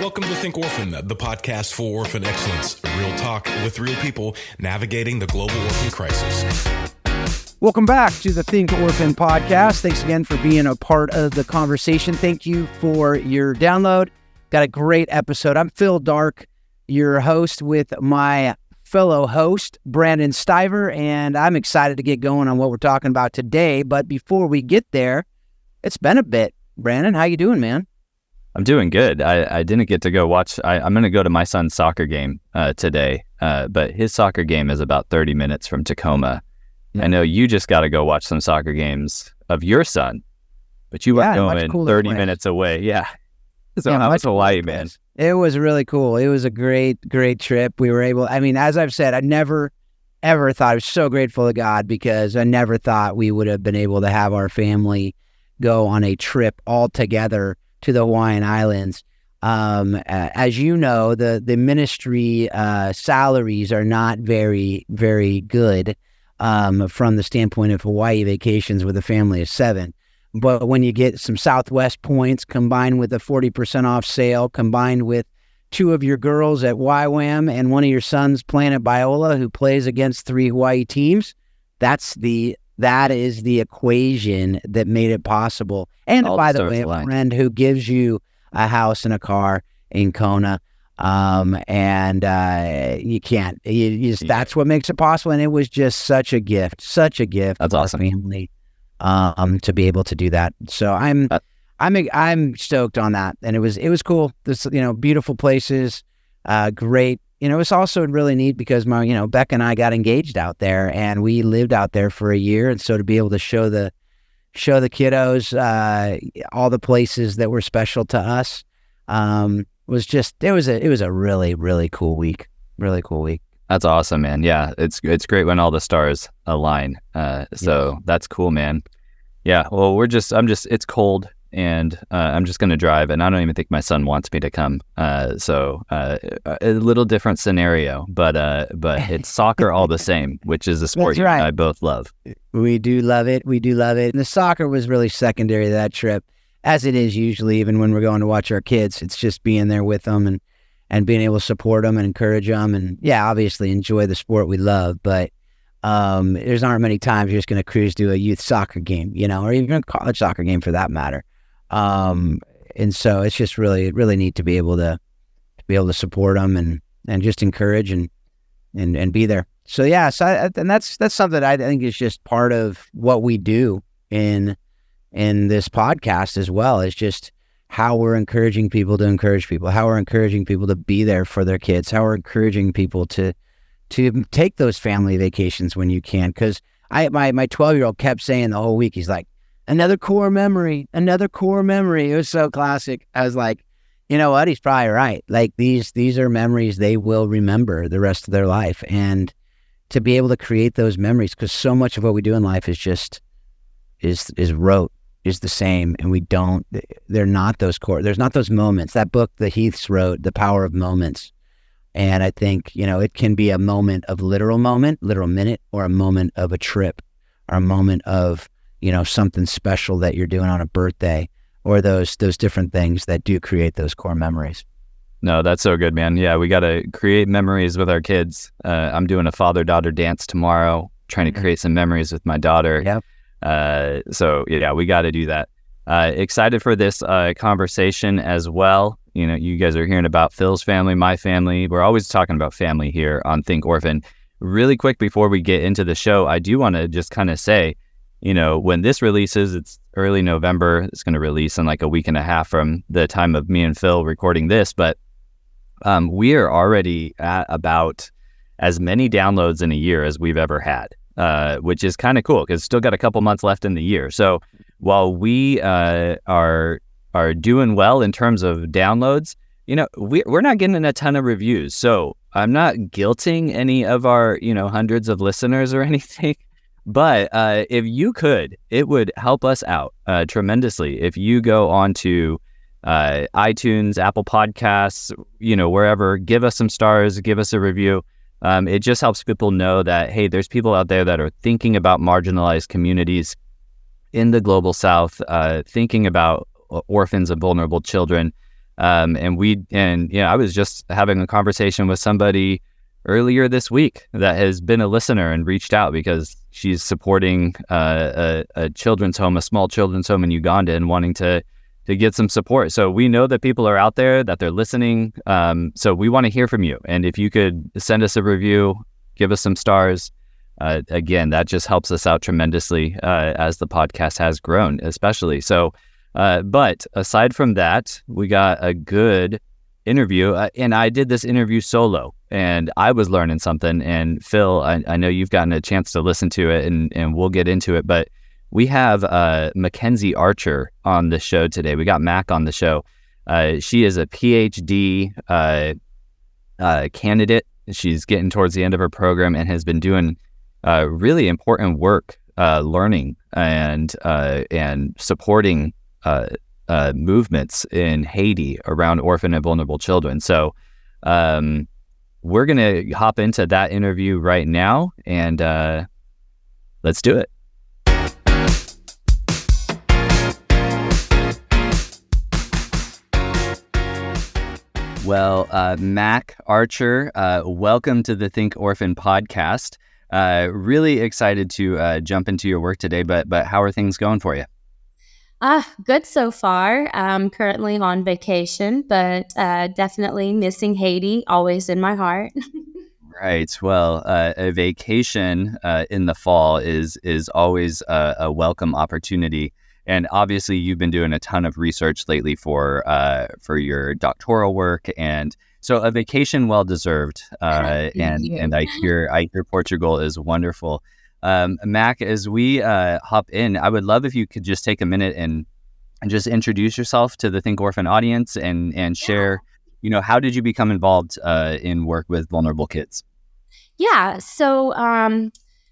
Welcome to Think Orphan, the podcast for orphan excellence. Real talk with real people navigating the global orphan crisis. Welcome back to the Think Orphan podcast. Thanks again for being a part of the conversation. Thank you for your download. Got a great episode. I'm Phil Dark, your host, with my fellow host, Brandon Stiver, and I'm excited to get going on what we're talking about today. But before we get there, it's been a bit. Brandon, how you doing, man? I'm doing good. I didn't get to go watch. I'm going to go to my son's soccer game today, but his soccer game is about 30 minutes from Tacoma. Yeah. I know you just got to go watch some soccer games of your son, but you were going 30 minutes away. Yeah. So how was Hawaii, man? It was really cool. It was a great trip. We were able, as I've said, I never, ever thought, I was so grateful to God because I never thought we would have been able to have our family go on a trip all together to the Hawaiian Islands. As you know, the ministry salaries are not very, very good from the standpoint of Hawaii vacations with a family of 7. But when you get some Southwest points combined with a 40% off sale, combined with 2 of your girls at YWAM and one of your sons playing at Biola who plays against 3 Hawaii teams, that is the equation that made it possible. And by the way, a friend who gives you a house and a car in Kona. You can't, that's what makes it possible. And it was just such a gift. That's awesome. Family, to be able to do that. So I'm stoked on that. And it was cool. This, beautiful places, great. It's also really neat because Becca and I got engaged out there and we lived out there for a year. And so to be able to show the kiddos, all the places that were special to us, it was a really, really cool week. Really cool week. That's awesome, man. Yeah. It's great when all the stars align. So That's cool, man. Yeah. Well, it's cold. And I'm just going to drive, and I don't even think my son wants me to come. So a little different scenario, but it's soccer all the same, which is a sport you and I both love. We do love it. And the soccer was really secondary to that trip, as it is usually, even when we're going to watch our kids. It's just being there with them and being able to support them and encourage them, and obviously enjoy the sport we love. But there's aren't many times you're just going to cruise to a youth soccer game, or even a college soccer game for that matter. And so it's just really, really neat to be able to support them and just encourage and be there. So and that's something I think is just part of what we do in this podcast as well. Is just how we're encouraging people to encourage people, how we're encouraging people to be there for their kids, how we're encouraging people to take those family vacations when you can. Because my 12-year-old kept saying the whole week, he's like, another core memory. It was so classic. I was like, you know what? He's probably right. Like these are memories they will remember the rest of their life. And to be able to create those memories, because so much of what we do in life is just, is rote, is the same. And they're not those core, there's not those moments. That book that Heath's wrote, The Power of Moments. And I think, it can be a moment of literal minute, or a moment of a trip, or a moment of, something special that you're doing on a birthday, or those different things that do create those core memories. No, that's so good, man. Yeah, we got to create memories with our kids. I'm doing a father-daughter dance tomorrow, trying to create some memories with my daughter. Yep. So we got to do that. Excited for this conversation as well. You guys are hearing about Phil's family, my family. We're always talking about family here on Think Orphan. Really quick before we get into the show, I do want to just kind of say, when this releases, it's early November. It's going to release in like a week and a half from the time of me and Phil recording this. But we are already at about as many downloads in a year as we've ever had, which is kind of cool because still got a couple months left in the year. So while we are doing well in terms of downloads, we're not getting a ton of reviews. So I'm not guilting any of our, hundreds of listeners or anything. But if you could, it would help us out tremendously if you go on to iTunes, Apple Podcasts, wherever, give us some stars, give us a review. It just helps people know that, hey, there's people out there that are thinking about marginalized communities in the global South, thinking about orphans and vulnerable children. I was just having a conversation with somebody earlier this week that has been a listener and reached out because she's supporting a children's home, a small children's home in Uganda, and wanting to get some support. So we know that people are out there, that they're listening. So we want to hear from you. And if you could send us a review, give us some stars. Again, that just helps us out tremendously as the podcast has grown, especially. So, but aside from that, we got a good interview. And I did this interview solo, and I was learning something. And Phil, I know you've gotten a chance to listen to it, and we'll get into it. But we have Mackynzie Archer on the show today. We got Mac on the show. She is a PhD candidate. She's getting towards the end of her program and has been doing really important work, learning and supporting movements in Haiti around orphan and vulnerable children. So we're going to hop into that interview right now, and let's do it. Well, Mac Archer, welcome to the Think Orphan podcast. Really excited to jump into your work today, but how are things going for you? Good so far. I'm currently on vacation, but definitely missing Haiti, always in my heart. Right. Well, a vacation in the fall is always a welcome opportunity. And obviously, you've been doing a ton of research lately for your doctoral work, and so a vacation well deserved. And I hear Portugal is wonderful. Mac, as we hop in, I would love if you could just take a minute and just introduce yourself to the Think Orphan audience and share, how did you become involved in work with vulnerable kids? Yeah. So,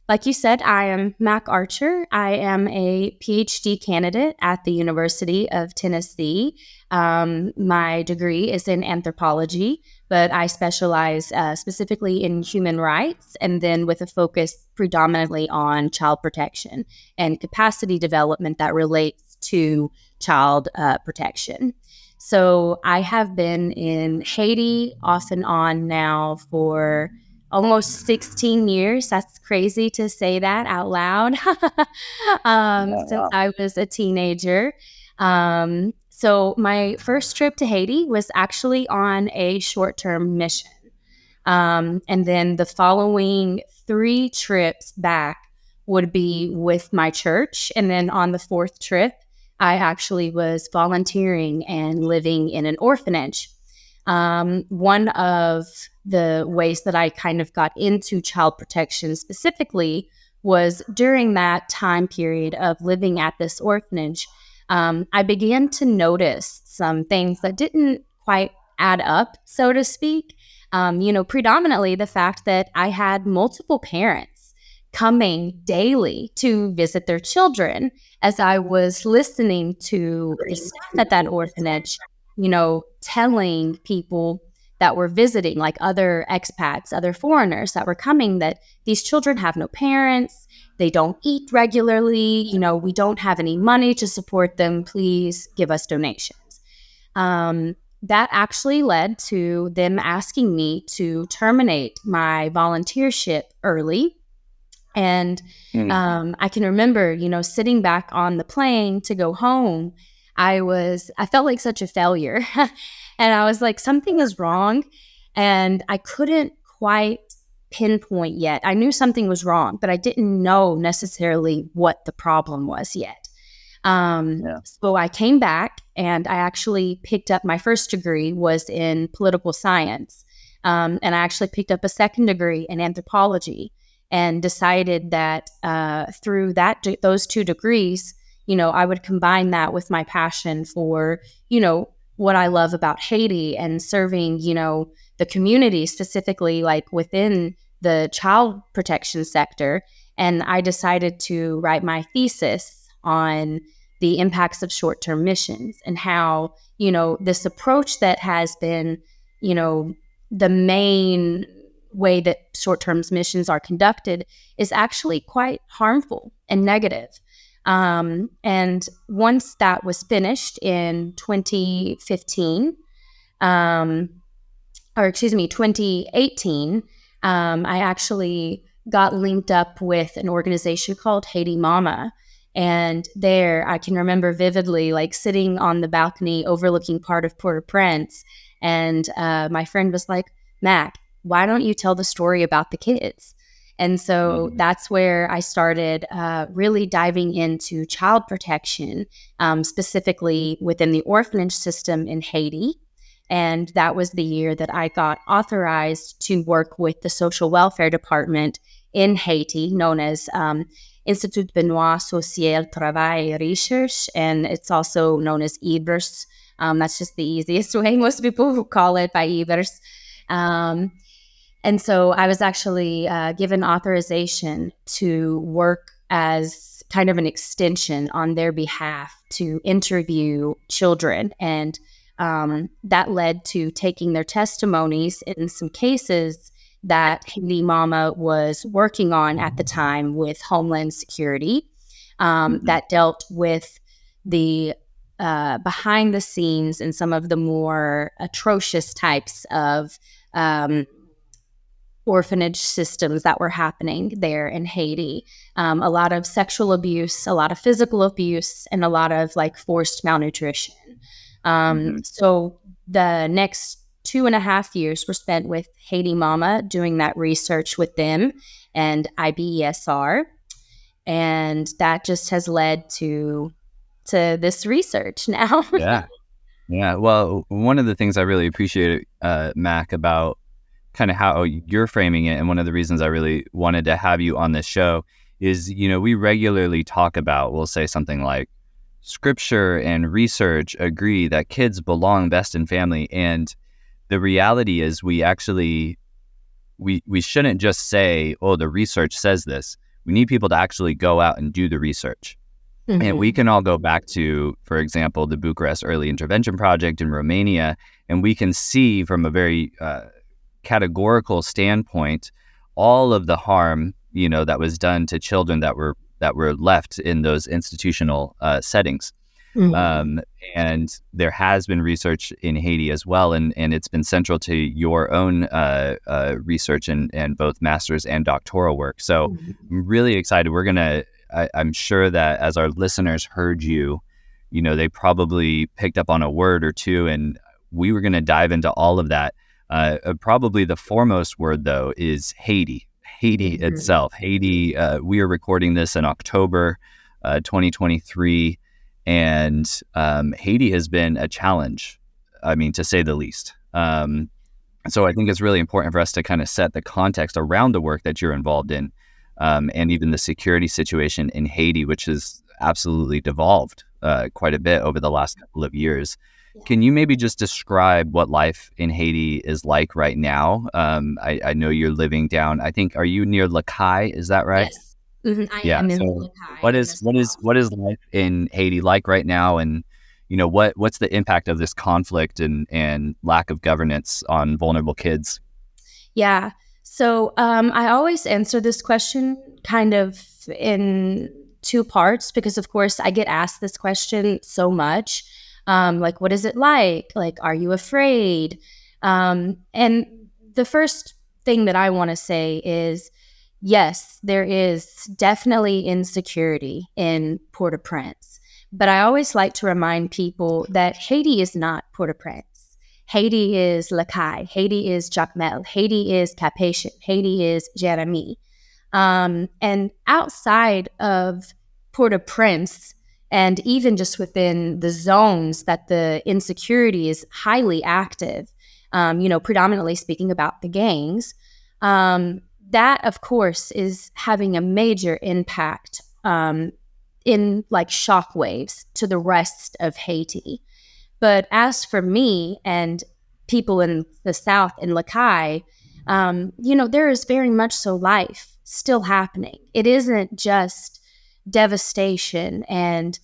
like you said, I am Mac Archer. I am a PhD candidate at the University of Tennessee. My degree is in anthropology, but I specialize specifically in human rights, and then with a focus predominantly on child protection and capacity development that relates to child protection. So I have been in Haiti off and on now for almost 16 years. That's crazy to say that out loud. Since I was a teenager. So my first trip to Haiti was actually on a short-term mission. And then the following 3 trips back would be with my church. And then on the 4th trip, I actually was volunteering and living in an orphanage. One of the ways that I kind of got into child protection specifically was during that time period of living at this orphanage. I began to notice some things that didn't quite add up, so to speak. Predominantly the fact that I had multiple parents coming daily to visit their children as I was listening to the staff at that orphanage, telling people that were visiting, like other expats, other foreigners that were coming, that these children have no parents, they don't eat regularly, we don't have any money to support them, please give us donations. That actually led to them asking me to terminate my volunteership early. And I can remember, sitting back on the plane to go home, I felt like such a failure. And I was like, something is wrong. And I couldn't quite pinpoint yet. I knew something was wrong, but I didn't know necessarily what the problem was yet. So I came back and I actually picked up my first degree was in political science. And I actually picked up a second degree in anthropology and decided that through those 2 degrees, I would combine that with my passion for, what I love about Haiti and serving, the community specifically, like within the child protection sector. And I decided to write my thesis on the impacts of short-term missions and how, this approach that has been, the main way that short-term missions are conducted is actually quite harmful and negative. And once that was finished in 2015, or excuse me, 2018, I actually got linked up with an organization called Haiti Mama. And there I can remember vividly, like sitting on the balcony overlooking part of Port-au-Prince. And my friend was like, Mac, why don't you tell the story about the kids? And so that's where I started really diving into child protection, specifically within the orphanage system in Haiti. And that was the year that I got authorized to work with the social welfare department in Haiti, known as Institut Benoit Social Travail et Recherche, and it's also known as IBRS. That's just the easiest way. Most people who call it by IBRS. And so I was actually given authorization to work as kind of an extension on their behalf to interview children. And that led to taking their testimonies in some cases that Haiti Mama was working on at the time with Homeland Security that dealt with the behind the scenes and some of the more atrocious types of orphanage systems that were happening there in Haiti. A lot of sexual abuse, a lot of physical abuse, and a lot of like forced malnutrition. So the next 2.5 years were spent with Haiti Mama doing that research with them and IBESR. And that just has led to this research now. Yeah. Well, one of the things I really appreciate, Mac, about kind of how you're framing it, and one of the reasons I really wanted to have you on this show is, we regularly talk about, we'll say something like, scripture and research agree that kids belong best in family. And the reality is we shouldn't just say, oh, the research says this. We need people to actually go out and do the research. And we can all go back to, for example, the Bucharest Early Intervention Project in Romania, and we can see from a very categorical standpoint all of the harm, that was done to children that were left in those institutional settings. And there has been research in Haiti as well, and it's been central to your own research and both master's and doctoral work. So I'm really excited. I'm sure that as our listeners heard you, they probably picked up on a word or two, and we were going to dive into all of that. Probably the foremost word, though, is Haiti. Haiti itself. Haiti, we are recording this in October 2023, and Haiti has been a challenge, to say the least. So I think it's really important for us to kind of set the context around the work that you're involved in, and even the security situation in Haiti, which has absolutely devolved quite a bit over the last couple of years. Can you maybe just describe what life in Haiti is like right now? I know you're living down, I think, are you near Lacaille? Is that right? Yes. I am in Lacaille. What is life in Haiti like right now? And, what's the impact of this conflict and lack of governance on vulnerable kids? Yeah. So I always answer this question kind of in two parts because, of course, I get asked this question so much. Like, what is it like? Like, are you afraid? And the first thing that I want to say is, yes, there is definitely insecurity in Port-au-Prince. But I always like to remind people that Haiti is not Port-au-Prince. Haiti is Lacaille. Haiti is Jacmel. Haiti is Cap-Haïtien. Haiti is Jérémie. And outside of Port-au-Prince, and even just within the zones that the insecurity is highly active, predominantly speaking about the gangs, that, of course, is having a major impact in like shockwaves to the rest of Haiti. But as for me and people in the South, in Lacaille, there is very much so life still happening. It isn't just devastation and,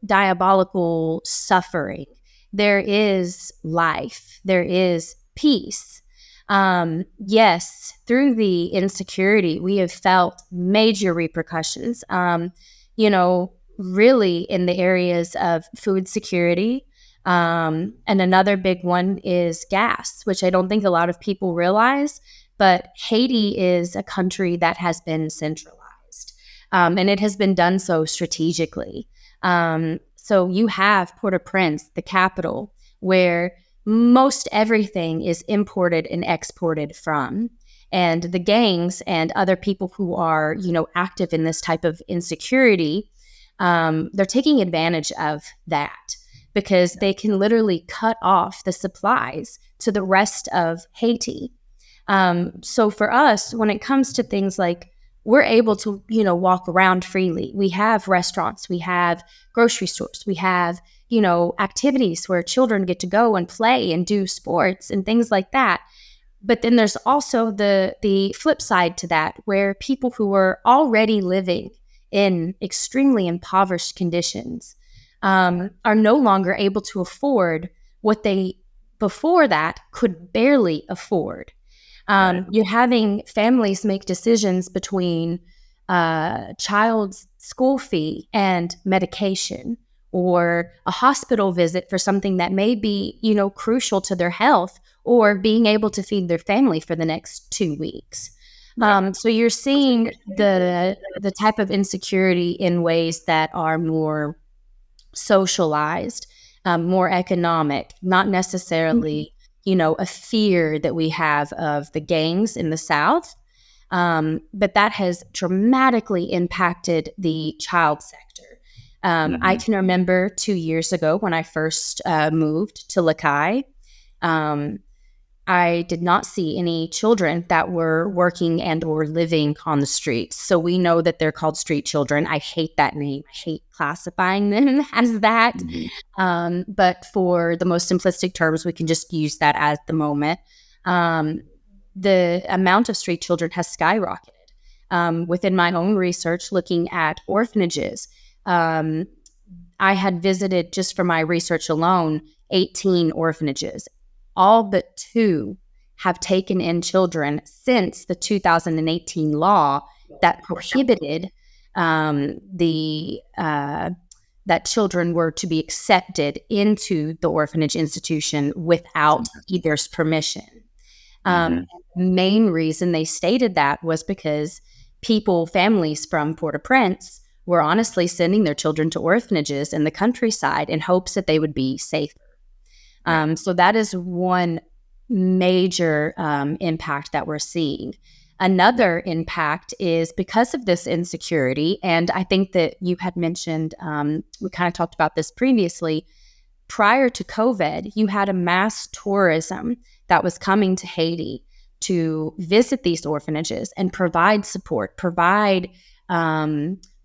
diabolical suffering. There is life. There is peace. Yes, through the insecurity, we have felt major repercussions, really in the areas of food security, And another big one is gas, which I don't think a lot of people realize, but Haiti is a country that has been centralized, and it has been done so strategically. So you have Port-au-Prince, the capital, where most everything is imported and exported from. And the gangs and other people who are, active in this type of insecurity, they're taking advantage of that because they can literally cut off the supplies to the rest of Haiti. So for us, when it comes to things like we're able to, walk around freely. We have restaurants, we have grocery stores, we have, activities where children get to go and play and do sports and things like that. But then there's also the flip side to that, where people who are already living in extremely impoverished conditions are no longer able to afford what they before that could barely afford. You're having families make decisions between child's school fee and medication, or a hospital visit for something that may be, crucial to their health, or being able to feed their family for the next 2 weeks. So you're seeing the type of insecurity in ways that are more socialized, more economic, not necessarily, a fear that we have of the gangs in the South. But that has dramatically impacted the child sector. I can remember 2 years ago when I first moved to Lakai, I did not see any children that were working and or living on the streets. So we know that they're called street children. I hate that name. I hate classifying them as that. But for the most simplistic terms, we can just use that at the moment. The amount of street children has skyrocketed. Within my own research, looking at orphanages, I had visited, just for my research alone, 18 orphanages. All but 2 have taken in children since the 2018 law that prohibited that children were to be accepted into the orphanage institution without either's permission. Main reason they stated that was because families from Port-au-Prince were honestly sending their children to orphanages in the countryside in hopes that they would be safer. So that is one major impact that we're seeing. Another impact is because of this insecurity, and I think that you had mentioned, we kind of talked about this previously, prior to COVID, you had a mass tourism that was coming to Haiti to visit these orphanages and provide support, provide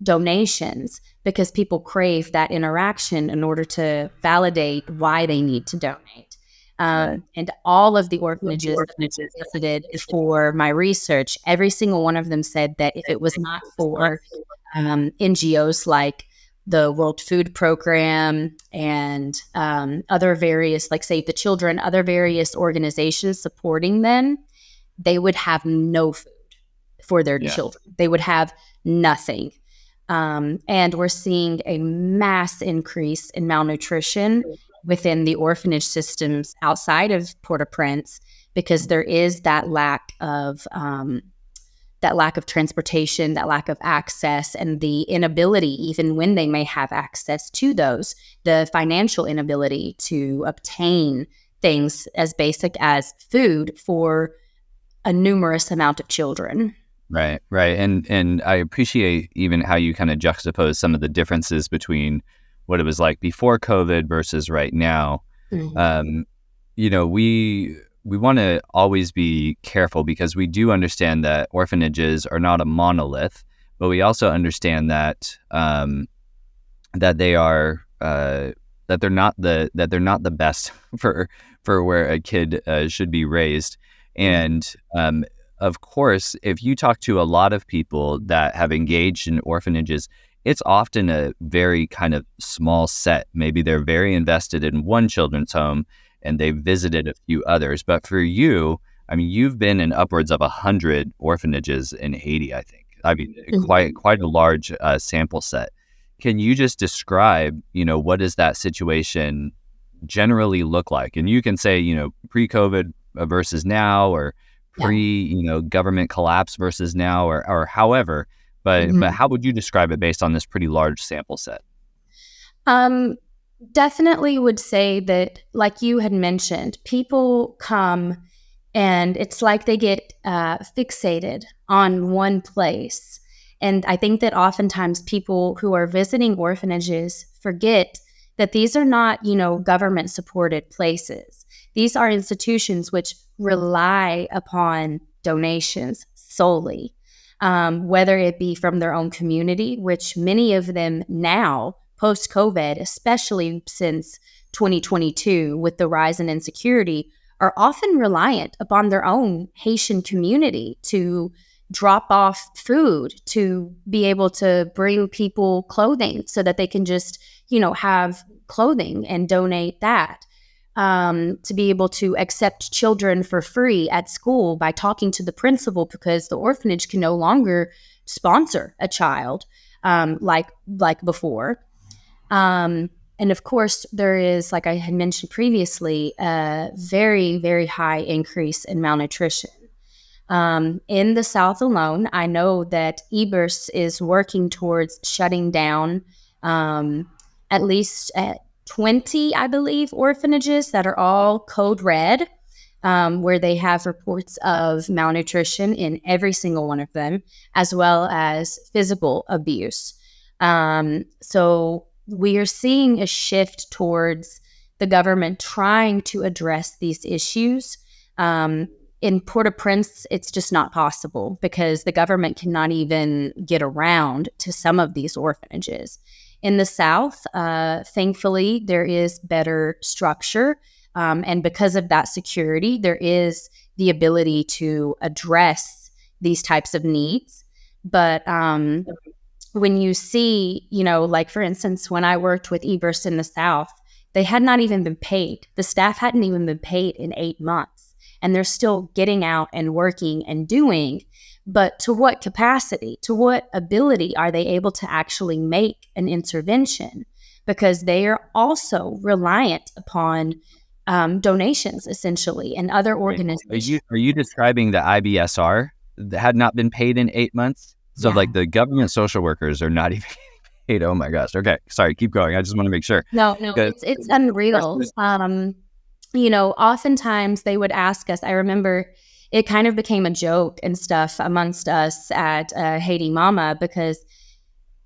donations, because people crave that interaction in order to validate why they need to donate. And all of the orphanages that I visited for my research, every single one of them said that if it was not for NGOs like the World Food Program and other various, like Save the Children, other various organizations supporting them, they would have no food for their children. They would have nothing. And we're seeing a mass increase in malnutrition within the orphanage systems outside of Port-au-Prince, because there is that lack of transportation, that lack of access, and the inability, even when they may have access to those, the financial inability to obtain things as basic as food for a numerous amount of children. Right. And I appreciate even how you kind of juxtapose some of the differences between what it was like before COVID versus right now. We want to always be careful, because we do understand that orphanages are not a monolith, but we also understand that that they are that they're not the best for where a kid should be raised. And of course, if you talk to a lot of people that have engaged in orphanages, it's often a very kind of small set. Maybe they're very invested in one children's home and they've visited a few others. But for you, I mean, you've been in upwards of 100 orphanages in Haiti, I think. I mean, quite a large sample set. Can you just describe, what does that situation generally look like? And you can say, pre-COVID versus now, or government collapse versus now, or however, but how would you describe it based on this pretty large sample set? Definitely would say that, like you had mentioned, people come and it's like they get fixated on one place. And I think that oftentimes people who are visiting orphanages forget that these are not, government supported places. These are institutions which rely upon donations solely, whether it be from their own community, which many of them now, post-COVID, especially since 2022, with the rise in insecurity, are often reliant upon their own Haitian community to drop off food, to be able to bring people clothing so that they can just, have clothing and donate that. To be able to accept children for free at school by talking to the principal, because the orphanage can no longer sponsor a child like before. And of course, there is, like I had mentioned previously, a very, very high increase in malnutrition. In the South alone, I know that EBERS is working towards shutting down at least 20, I believe, orphanages that are all code red, where they have reports of malnutrition in every single one of them, as well as physical abuse. So we are seeing a shift towards the government trying to address these issues. In Port-au-Prince, it's just not possible because the government cannot even get around to some of these orphanages. In the South, thankfully, there is better structure. And because of that security, there is the ability to address these types of needs. But when you see, like for instance, when I worked with EBERS in the South, they had not even been paid. The staff hadn't even been paid in 8 months. And they're still getting out and working and doing. But to what capacity, to what ability are they able to actually make an intervention? Because they are also reliant upon donations, essentially, and other organizations. Are you describing the IBSR that had not been paid in 8 months? So like the government social workers are not even paid. Oh my gosh. Okay. Sorry. Keep going. I just want to make sure. No, it's unreal. Oftentimes they would ask us, I remember it kind of became a joke and stuff amongst us at Haiti Mama, because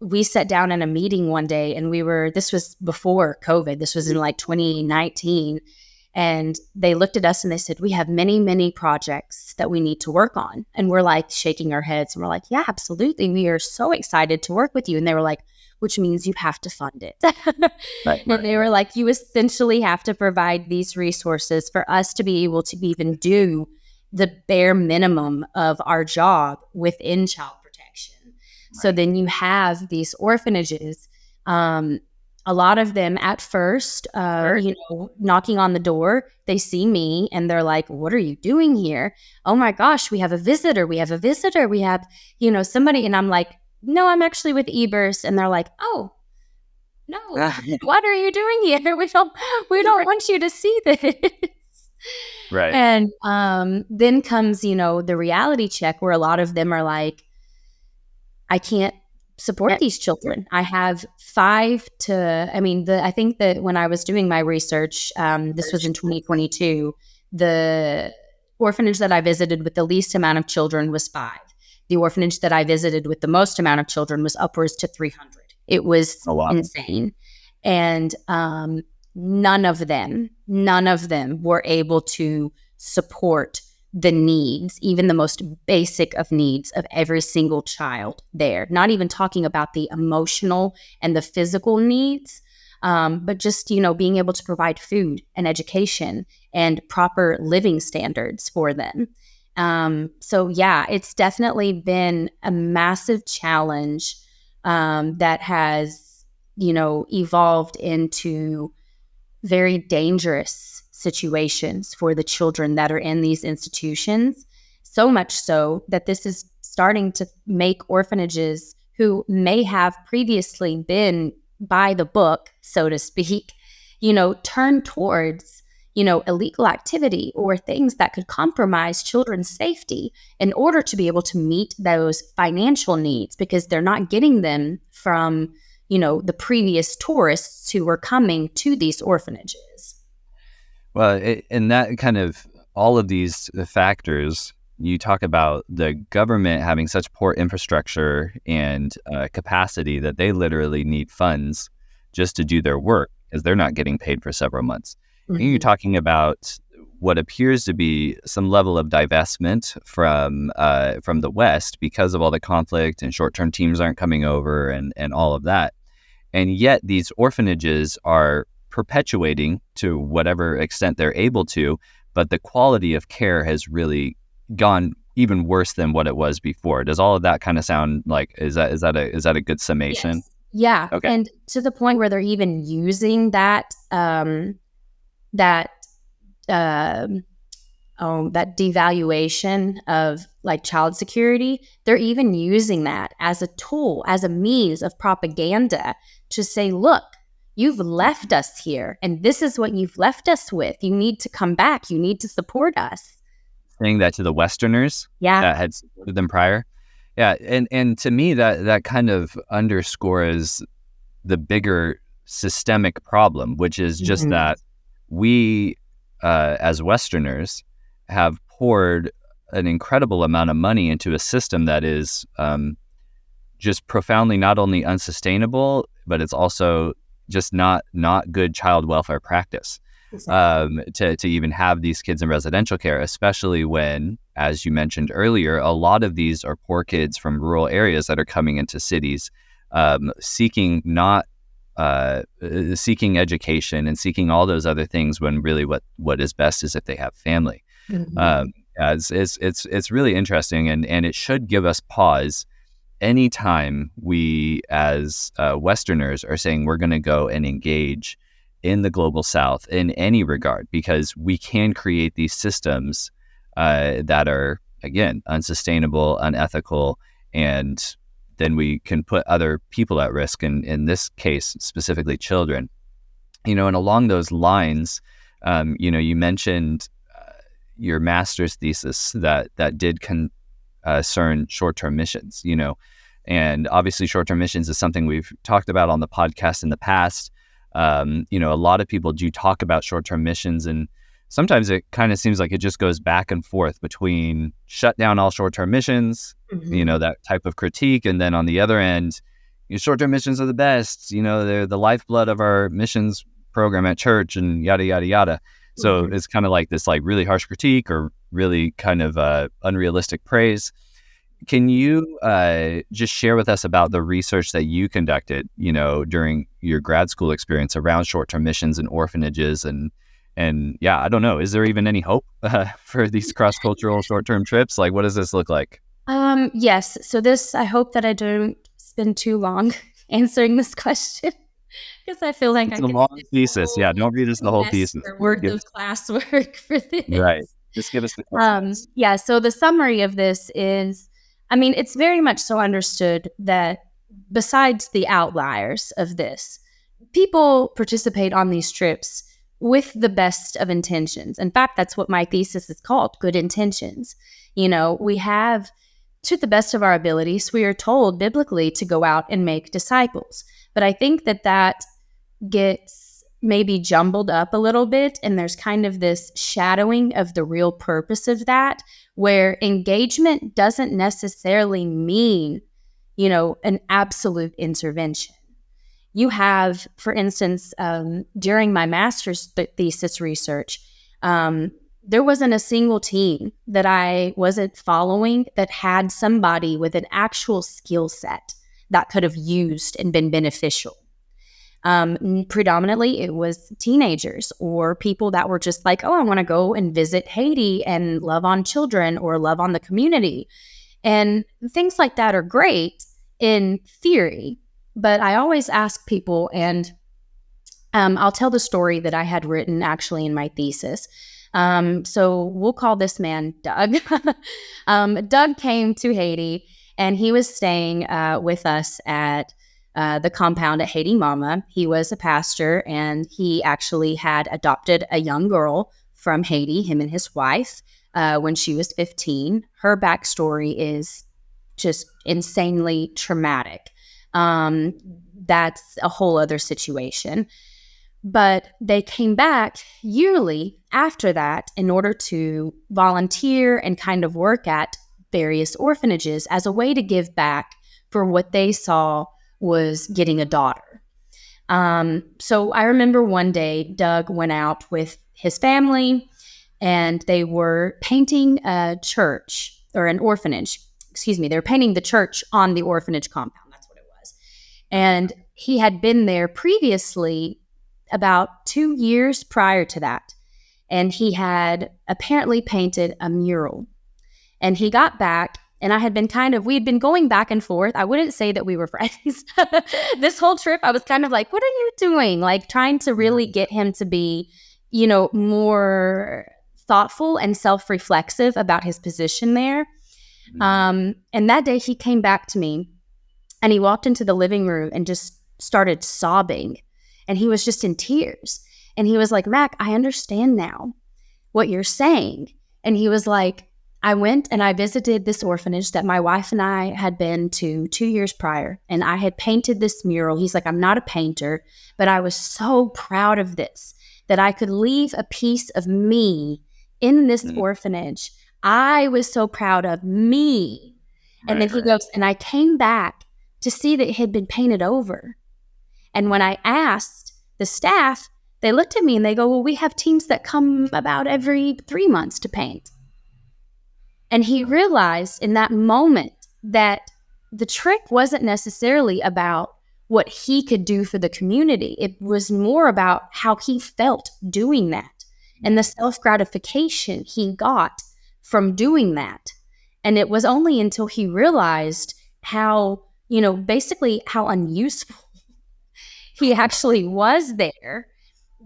we sat down in a meeting one day and this was before COVID. This was in like 2019. And they looked at us and they said, we have many, many projects that we need to work on. And we're like shaking our heads and we're like, yeah, absolutely. We are so excited to work with you. And they were like, which means you have to fund it. Right. And they were like, you essentially have to provide these resources for us to be able to even do the bare minimum of our job within child protection. Right. So then you have these orphanages, a lot of them at first, knocking on the door, they see me and they're like, what are you doing here? Oh my gosh, we have a visitor. We have, somebody. And I'm like, no, I'm actually with EBERS. And they're like, oh, no, what are you doing here? We don't want you to see this. Right. And then comes, the reality check where a lot of them are like, I can't support these children. I have I think that when I was doing my research, this was in 2022, the orphanage that I visited with the least amount of children was 5. The orphanage that I visited with the most amount of children was upwards to 300. It was insane. And none of them were able to support the needs, even the most basic of needs of every single child there. Not even talking about the emotional and the physical needs, but just, being able to provide food and education and proper living standards for them. So yeah, it's definitely been a massive challenge that has, evolved into very dangerous situations for the children that are in these institutions. So much so that this is starting to make orphanages who may have previously been by the book, so to speak, turn towards, illegal activity or things that could compromise children's safety in order to be able to meet those financial needs, because they're not getting them from, the previous tourists who were coming to these orphanages. Well, and that kind of, all of these factors, you talk about the government having such poor infrastructure and capacity that they literally need funds just to do their work, because they're not getting paid for several months. Mm-hmm. And you're talking about what appears to be some level of divestment from the West because of all the conflict, and short-term teams aren't coming over and all of that. And yet these orphanages are perpetuating to whatever extent they're able to, but the quality of care has really gone even worse than what it was before. Does all of that kind of sound like, is that a good summation? Yes. Yeah. Okay. And to the point where they're even using that devaluation of like child security, they're even using that as a tool, as a means of propaganda to say, look, you've left us here and this is what you've left us with. You need to come back. You need to support us. Saying that to the Westerners that had supported them prior. Yeah. And to me, that kind of underscores the bigger systemic problem, which is just that we, as Westerners, have poured an incredible amount of money into a system that is just profoundly not only unsustainable, but it's also just not good child welfare practice. To even have these kids in residential care, especially when, as you mentioned earlier, a lot of these are poor kids from rural areas that are coming into cities, seeking education and seeking all those other things, when really what is best is if they have family. It's really interesting, and it should give us pause anytime we as Westerners are saying we're going to go and engage in the global South in any regard, because we can create these systems that are, again, unsustainable, unethical, and then we can put other people at risk, and in this case, specifically children. And along those lines, you mentioned your master's thesis that did concern short-term missions, and obviously short-term missions is something we've talked about on the podcast in the past. A lot of people do talk about short-term missions, and sometimes it kind of seems like it just goes back and forth between shut down all short-term missions, that type of critique, and then on the other end, short-term missions are the best, they're the lifeblood of our missions program at church, and yada, yada, yada. So it's kind of like this really harsh critique, or really kind of unrealistic praise. Can you just share with us about the research that you conducted, during your grad school experience around short-term missions and orphanages, and yeah, I don't know, is there even any hope for these cross-cultural short-term trips? Like, what does this look like? Yes. So this, I hope that I don't spend too long answering this question, because I feel like it's a long thesis. Yeah, don't read us the whole thesis. Worth of classwork for this. Right. Just give us the questions. Yeah. So the summary of this is, it's very much so understood that besides the outliers of this, people participate on these trips with the best of intentions. In fact, that's what my thesis is called, good intentions. We have, to the best of our abilities, we are told biblically to go out and make disciples. But I think that gets maybe jumbled up a little bit, and there's kind of this shadowing of the real purpose of that, where engagement doesn't necessarily mean, an absolute intervention. You have, for instance, during my master's thesis research, there wasn't a single team that I wasn't following that had somebody with an actual skill set that could have used and been beneficial. Predominantly, it was teenagers or people that were just like, oh, I want to go and visit Haiti and love on children or love on the community. And things like that are great in theory, but I always ask people, and I'll tell the story that I had written actually in my thesis. So we'll call this man Doug. Doug came to Haiti, and he was staying with us at the compound at Haiti Mama. He was a pastor, and he actually had adopted a young girl from Haiti, him and his wife, when she was 15. Her backstory is just insanely traumatic. That's a whole other situation. But they came back yearly after that in order to volunteer and kind of work at various orphanages as a way to give back for what they saw was getting a daughter. So I remember one day Doug went out with his family, and they were painting a church, or an orphanage. Excuse me. They were painting the church on the orphanage compound. That's what it was. And he had been there previously about 2 years prior to that. And he had apparently painted a mural. And he got back, and we had been going back and forth. I wouldn't say that we were friends. This whole trip, I was kind of like, what are you doing? Like trying to really get him to be, more thoughtful and self-reflexive about his position there. And that day he came back to me, and he walked into the living room and just started sobbing. And he was just in tears. And he was like, Mac, I understand now what you're saying. And he was like, I went and I visited this orphanage that my wife and I had been to 2 years prior. And I had painted this mural. He's like, I'm not a painter, but I was so proud of this, that I could leave a piece of me in this orphanage. I was so proud of me. And then he goes, and I came back to see that it had been painted over. And when I asked the staff, they looked at me and they go, well, we have teams that come about every 3 months to paint. And he realized in that moment that the trick wasn't necessarily about what he could do for the community. It was more about how he felt doing that and the self-gratification he got from doing that. And it was only until he realized how, basically how unuseful he actually was there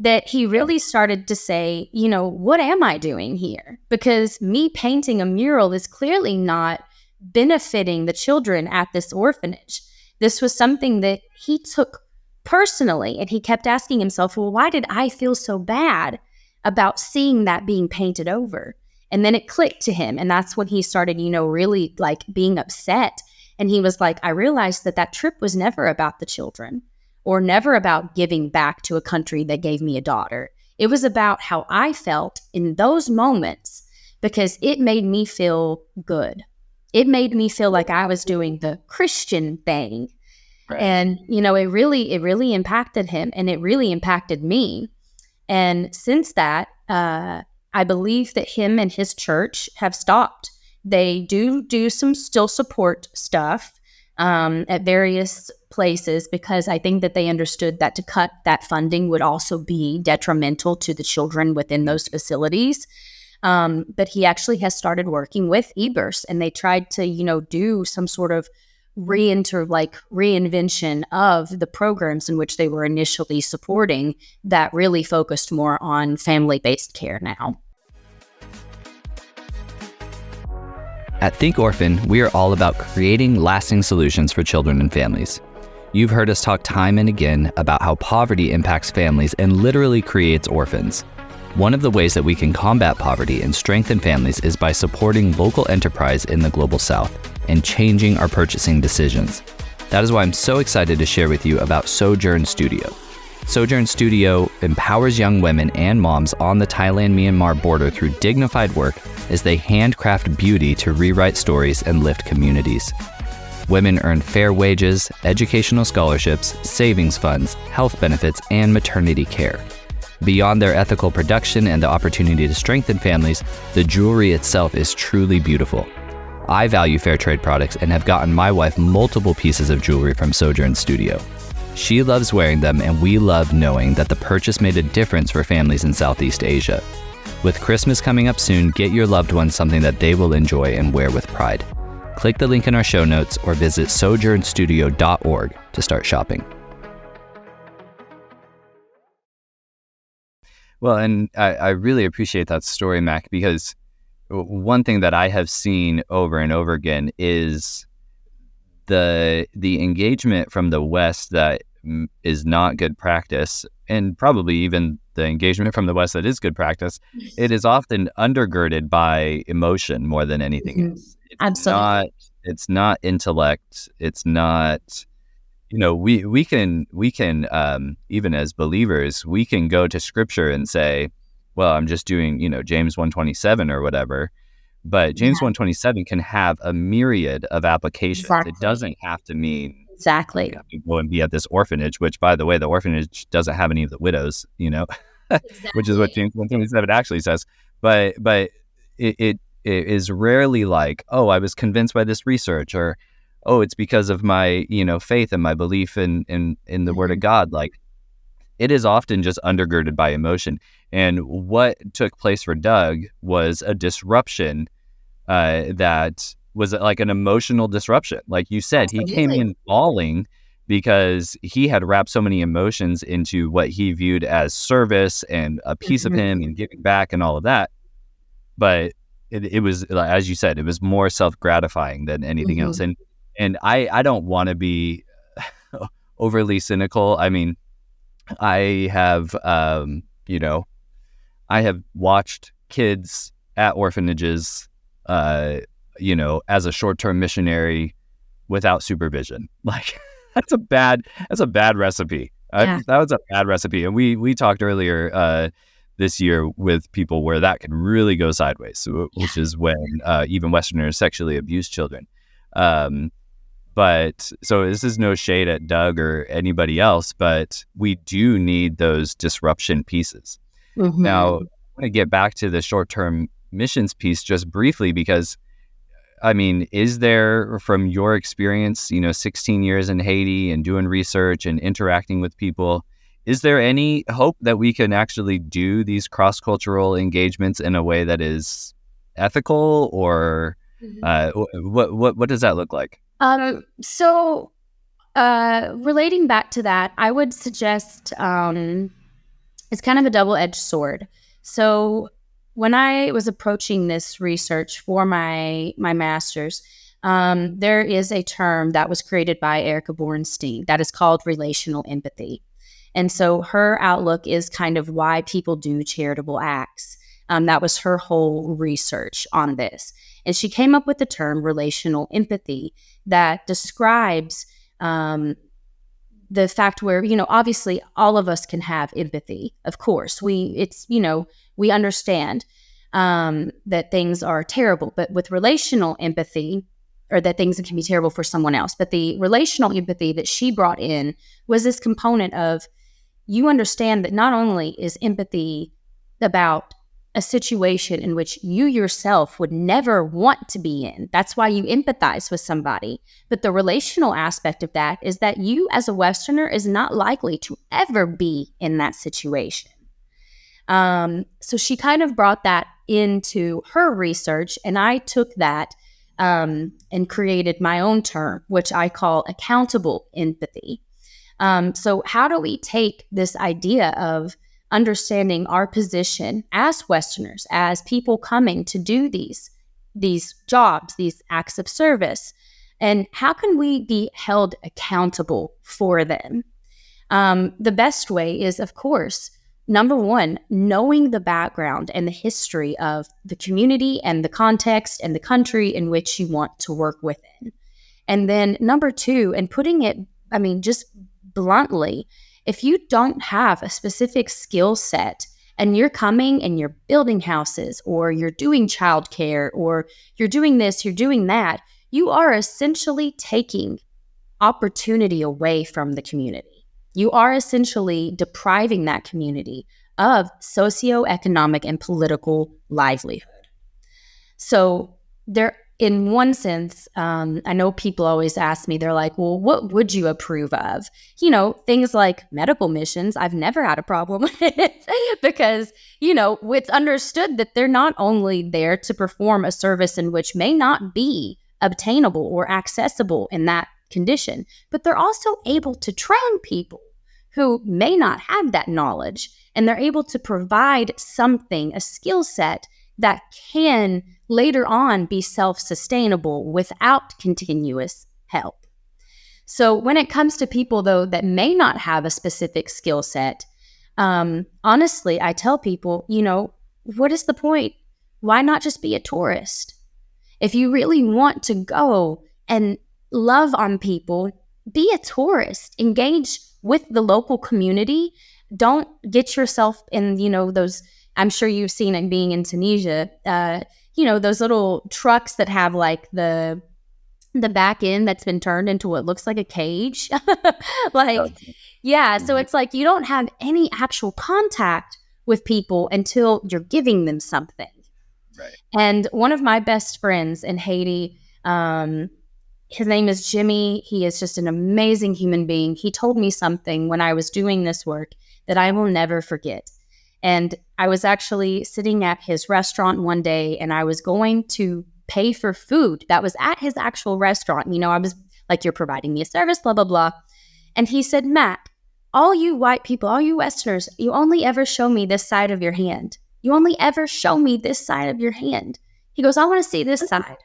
that he really started to say, what am I doing here? Because me painting a mural is clearly not benefiting the children at this orphanage. This was something that he took personally, and he kept asking himself, well, why did I feel so bad about seeing that being painted over? And then it clicked to him, and that's when he started, really like being upset. And he was like, I realized that trip was never about the children, or never about giving back to a country that gave me a daughter. It was about how I felt in those moments, because it made me feel good. It made me feel like I was doing the Christian thing. Right. And, it really impacted him, and it really impacted me. And since that, I believe that him and his church have stopped. They do some still support stuff at various places, because I think that they understood that to cut that funding would also be detrimental to the children within those facilities. But he actually has started working with eBurse, and they tried to, do some sort of reinvention of the programs in which they were initially supporting that really focused more on family-based care now. At Think Orphan, we are all about creating lasting solutions for children and families. You've heard us talk time and again about how poverty impacts families and literally creates orphans. One of the ways that we can combat poverty and strengthen families is by supporting local enterprise in the Global South and changing our purchasing decisions. That is why I'm so excited to share with you about Sojourn Studio. Sojourn Studio empowers young women and moms on the Thailand-Myanmar border through dignified work as they handcraft beauty to rewrite stories and lift communities. Women earn fair wages, educational scholarships, savings funds, health benefits, and maternity care. Beyond their ethical production and the opportunity to strengthen families, the jewelry itself is truly beautiful. I value fair trade products and have gotten my wife multiple pieces of jewelry from Sojourn Studio. She loves wearing them, and we love knowing that the purchase made a difference for families in Southeast Asia. With Christmas coming up soon, get your loved ones something that they will enjoy and wear with pride. Click the link in our show notes or visit sojournstudio.org to start shopping. Well, and I really appreciate that story, Mac, because one thing that I have seen over and over again is the engagement from the West that is not good practice, and probably even the engagement from the West that is good practice, it is often undergirded by emotion more than anything else. Absolutely. It's not intellect. It's not, we can even as believers, we can go to scripture and say, well, I'm just doing, James 1:27 or whatever. But James 1:27 can have a myriad of applications. Exactly. It doesn't have to mean Exactly. you have to go and be at this orphanage, which, by the way, the orphanage doesn't have any of the widows, which is what James 1:27 actually says. But it is rarely like, oh, I was convinced by this research, or, oh, it's because of my, faith and my belief in the Word of God. Like, it is often just undergirded by emotion. And what took place for Doug was a disruption that was like an emotional disruption. Like you said, Absolutely. He came in bawling because he had wrapped so many emotions into what he viewed as service and a piece of him and giving back and all of that. But it was, as you said, it was more self-gratifying than anything else. And I don't want to be overly cynical. I mean, I have, I have watched kids at orphanages, as a short-term missionary without supervision. Like, that's a bad recipe. That was a bad recipe. And we talked earlier this year with people where that can really go sideways, which is when even Westerners sexually abuse children. But so this is no shade at Doug or anybody else, but we do need those disruption pieces. Now, I want to get back to the short-term missions piece just briefly, because, I mean, is there, from your experience, 16 years in Haiti and doing research and interacting with people, is there any hope that we can actually do these cross-cultural engagements in a way that is ethical, or what does that look like? So relating back to that, I would suggest it's kind of a double-edged sword. So when I was approaching this research for my master's, there is a term that was created by Erica Bornstein that is called relational empathy. And so her outlook is kind of why people do charitable acts. That was her whole research on this. And she came up with the term relational empathy that describes the fact where, obviously all of us can have empathy. Of course, we understand that things are terrible, but with relational empathy, or that things can be terrible for someone else. But the relational empathy that she brought in was this component of, you understand that not only is empathy about a situation in which you yourself would never want to be in. That's why you empathize with somebody. But the relational aspect of that is that you as a Westerner is not likely to ever be in that situation. So she kind of brought that into her research, and I took that and created my own term, which I call accountable empathy. So how do we take this idea of understanding our position as Westerners, as people coming to do these jobs, these acts of service, and how can we be held accountable for them? The best way is, of course, number one, knowing the background and the history of the community and the context and the country in which you want to work within. And then number two, and putting it, just bluntly, if you don't have a specific skill set and you're coming and you're building houses, or you're doing childcare, or you're doing this, you're doing that, you are essentially taking opportunity away from the community. You are essentially depriving that community of socioeconomic and political livelihood. So there, in one sense, I know people always ask me, they're like, well, what would you approve of? Things like medical missions, I've never had a problem with because, it's understood that they're not only there to perform a service in which may not be obtainable or accessible in that condition, but they're also able to train people who may not have that knowledge, and they're able to provide something, a skill set that can later on be self-sustainable without continuous help. So when it comes to people, though, that may not have a specific skill set, honestly, I tell people, what is the point? Why not just be a tourist? If you really want to go and love on people, be a tourist. Engage with the local community. Don't get yourself in, those, I'm sure you've seen it being in Tunisia, those little trucks that have like the back end that's been turned into what looks like a cage. So it's like you don't have any actual contact with people until you're giving them something. Right. And one of my best friends in Haiti, his name is Jimmy. He is just an amazing human being. He told me something when I was doing this work that I will never forget. And I was actually sitting at his restaurant one day, and I was going to pay for food that was at his actual restaurant. I was like, you're providing me a service, blah, blah, blah. And he said, Mac, all you white people, all you Westerners, you only ever show me this side of your hand. You only ever show me this side of your hand. He goes, I want to see this side.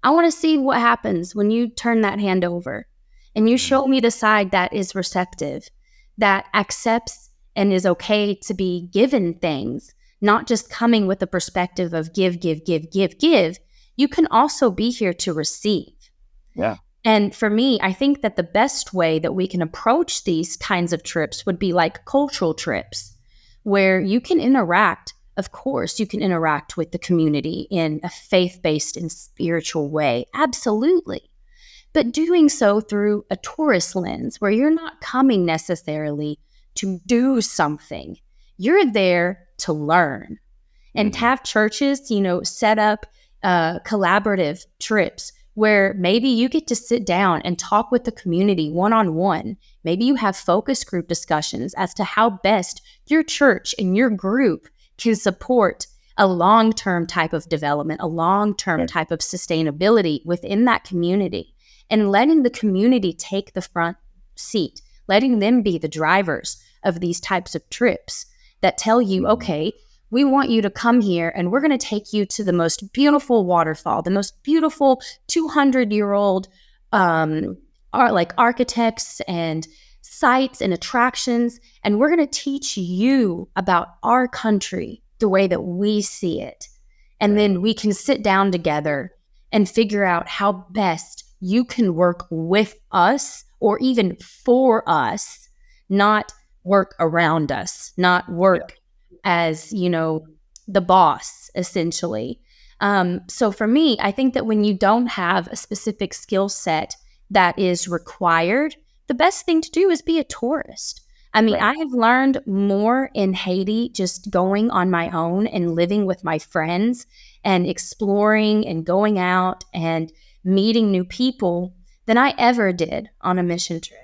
I want to see what happens when you turn that hand over and you show me the side that is receptive, that accepts and is okay to be given things, not just coming with a perspective of give, give, give, give, give. You can also be here to receive. Yeah. And for me, I think that the best way that we can approach these kinds of trips would be like cultural trips, where you can interact. Of course, you can interact with the community in a faith-based and spiritual way. Absolutely. But doing so through a tourist lens, where you're not coming necessarily to do something. You're there to learn. And to have churches, set up collaborative trips where maybe you get to sit down and talk with the community one-on-one. Maybe you have focus group discussions as to how best your church and your group can support a long-term type of development, a long-term type of sustainability within that community, and letting the community take the front seat, letting them be the drivers of these types of trips that tell you, okay, we want you to come here and we're going to take you to the most beautiful waterfall, the most beautiful 200-year-old architects and sites and attractions. And we're going to teach you about our country the way that we see it. And then we can sit down together and figure out how best you can work with us or even for us, not work around us, not work as, the boss, essentially. So for me, I think that when you don't have a specific skill set that is required, the best thing to do is be a tourist. I mean, I have learned more in Haiti just going on my own and living with my friends and exploring and going out and meeting new people than I ever did on a mission trip.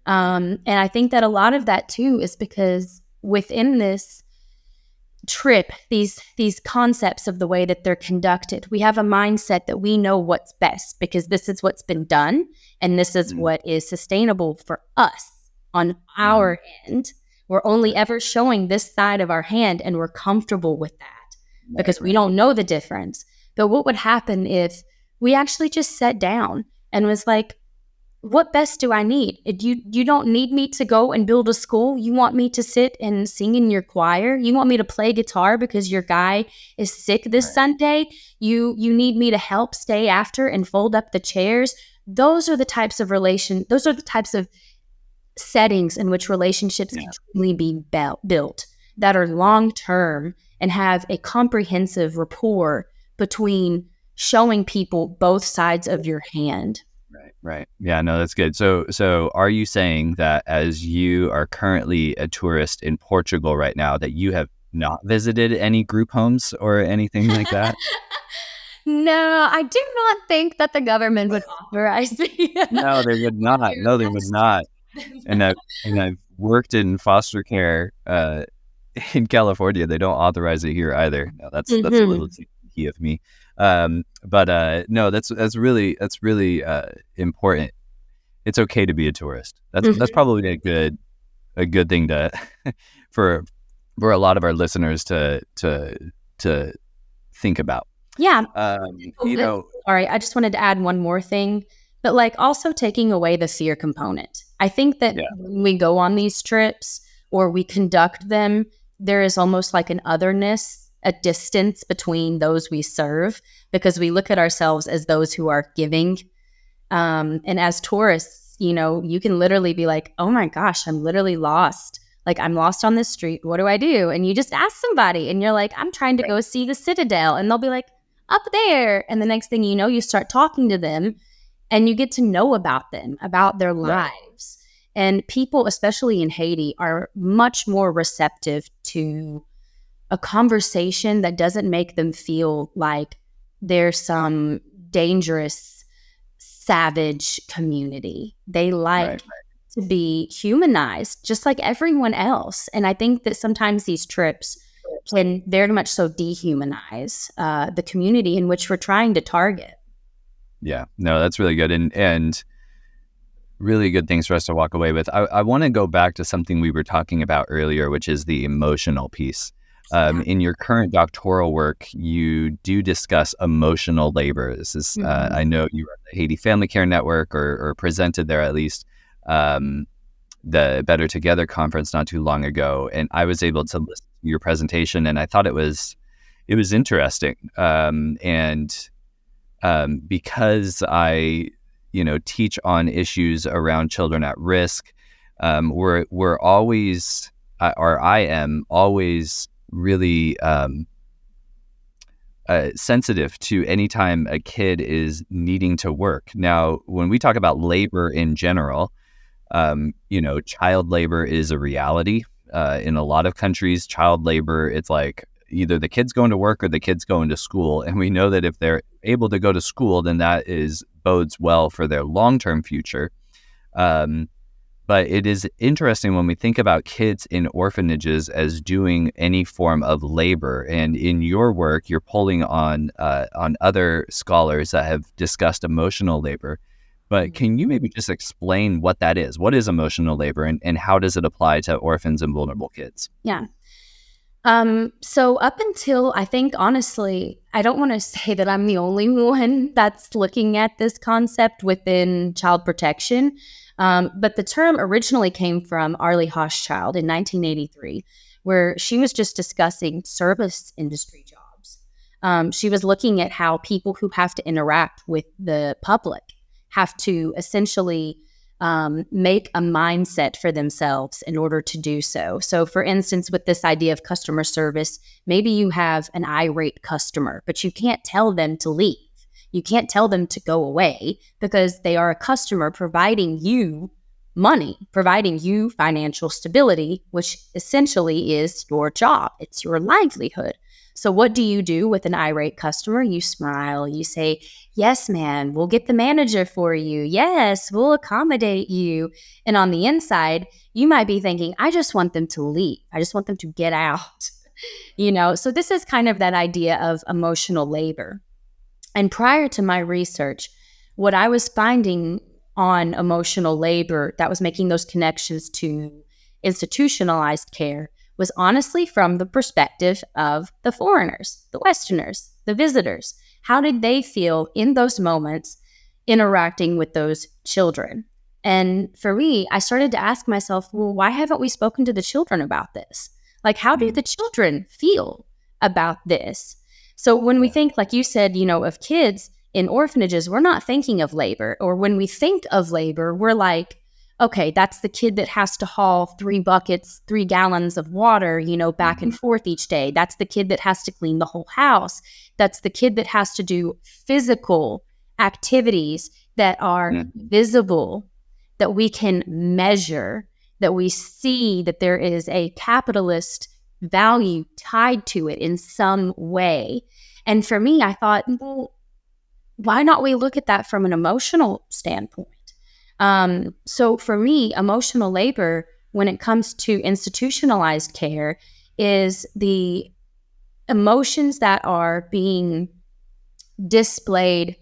And I think that a lot of that, too, is because within this trip, these concepts of the way that they're conducted, we have a mindset that we know what's best because this is what's been done and this is what is sustainable for us on our end. We're only ever showing this side of our hand and we're comfortable with that because we don't know the difference. But what would happen if we actually just sat down and was like, what best do I need? You don't need me to go and build a school. You want me to sit and sing in your choir. You want me to play guitar because your guy is sick this Sunday. You need me to help stay after and fold up the chairs. Those are the types of settings in which relationships can truly be built that are long-term and have a comprehensive rapport between showing people both sides of your hand. Right. Yeah, no, that's good. So are you saying that as you are currently a tourist in Portugal right now, that you have not visited any group homes or anything like that? No, I do not think that the government would authorize me. No, they would not. No, they would not. And I've worked in foster care in California. They don't authorize it here either. No, that's a little too key of me. But no, that's really important. It's okay to be a tourist. That's probably a good thing to for a lot of our listeners to think about. Yeah. Sorry, I just wanted to add one more thing. but like also taking away the fear component. I think that when we go on these trips or we conduct them, there is almost like an otherness, a distance between those we serve, because we look at ourselves as those who are giving. And as tourists, you can literally be like, oh my gosh, I'm literally lost. Like, I'm lost on this street. What do I do? And you just ask somebody and you're like, I'm trying to go see the Citadel. And they'll be like, up there. And the next thing you know, you start talking to them and you get to know about them, about their lives. And people, especially in Haiti, are much more receptive to a conversation that doesn't make them feel like they're some dangerous, savage community. They like to be humanized just like everyone else. And I think that sometimes these trips can very much so dehumanize the community in which we're trying to target. Yeah, no, that's really good. And really good things for us to walk away with. I want to go back to something we were talking about earlier, which is the emotional piece. In your current doctoral work, you do discuss emotional labor. This is, I know you were at the Haiti Family Care Network or presented there at least, the Better Together conference not too long ago. And I was able to listen to your presentation and I thought it was interesting. Because I, teach on issues around children at risk, we're always, or I am always really sensitive to anytime a kid is needing to work. Now, when we talk about labor in general, child labor is a reality. In a lot of countries, child labor, it's like either the kid's going to work or the kid's going to school. And we know that if they're able to go to school, then that bodes well for their long-term future. But it is interesting when we think about kids in orphanages as doing any form of labor. And in your work, you're pulling on other scholars that have discussed emotional labor. But can you maybe just explain what that is? What is emotional labor and how does it apply to orphans and vulnerable kids? Yeah. So up until, I think, honestly, I don't want to say that I'm the only one that's looking at this concept within child protection. But the term originally came from Arlie Hochschild in 1983, where she was just discussing service industry jobs. She was looking at how people who have to interact with the public have to essentially make a mindset for themselves in order to do so. So, for instance, with this idea of customer service, maybe you have an irate customer, but you can't tell them to leave. You can't tell them to go away because they are a customer providing you money, providing you financial stability, which essentially is your job. It's your livelihood. So what do you do with an irate customer? You smile. You say, yes, man, we'll get the manager for you. Yes, we'll accommodate you. And on the inside, you might be thinking, I just want them to leave. I just want them to get out. So this is kind of that idea of emotional labor. And prior to my research, what I was finding on emotional labor that was making those connections to institutionalized care was honestly from the perspective of the foreigners, the Westerners, the visitors. How did they feel in those moments interacting with those children? And for me, I started to ask myself, well, why haven't we spoken to the children about this? Like, how do the children feel about this? So when we think, like you said, of kids in orphanages, we're not thinking of labor. Or when we think of labor, we're like, okay, that's the kid that has to haul 3 buckets, 3 gallons of water, back and forth each day. That's the kid that has to clean the whole house. That's the kid that has to do physical activities that are visible, that we can measure, that we see that there is a capitalist value tied to it in some way. And for me, I thought, well, why not we look at that from an emotional standpoint? So for me, emotional labor, when it comes to institutionalized care, is the emotions that are being displayed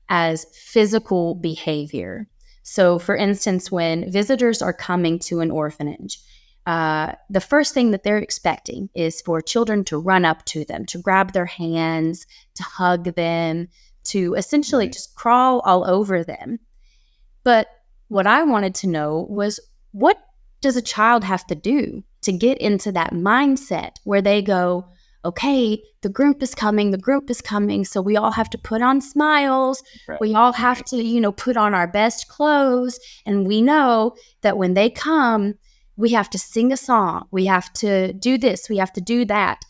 as physical behavior. So for instance, when visitors are coming to an orphanage, the first thing that they're expecting is for children to run up to them, to grab their hands, to hug them, to essentially just crawl all over them. But what I wanted to know was, what does a child have to do to get into that mindset where they go, okay, the group is coming. So we all have to put on smiles. Right. We all have to, put on our best clothes. And we know that when they come, we have to sing a song. We have to do this. We have to do that.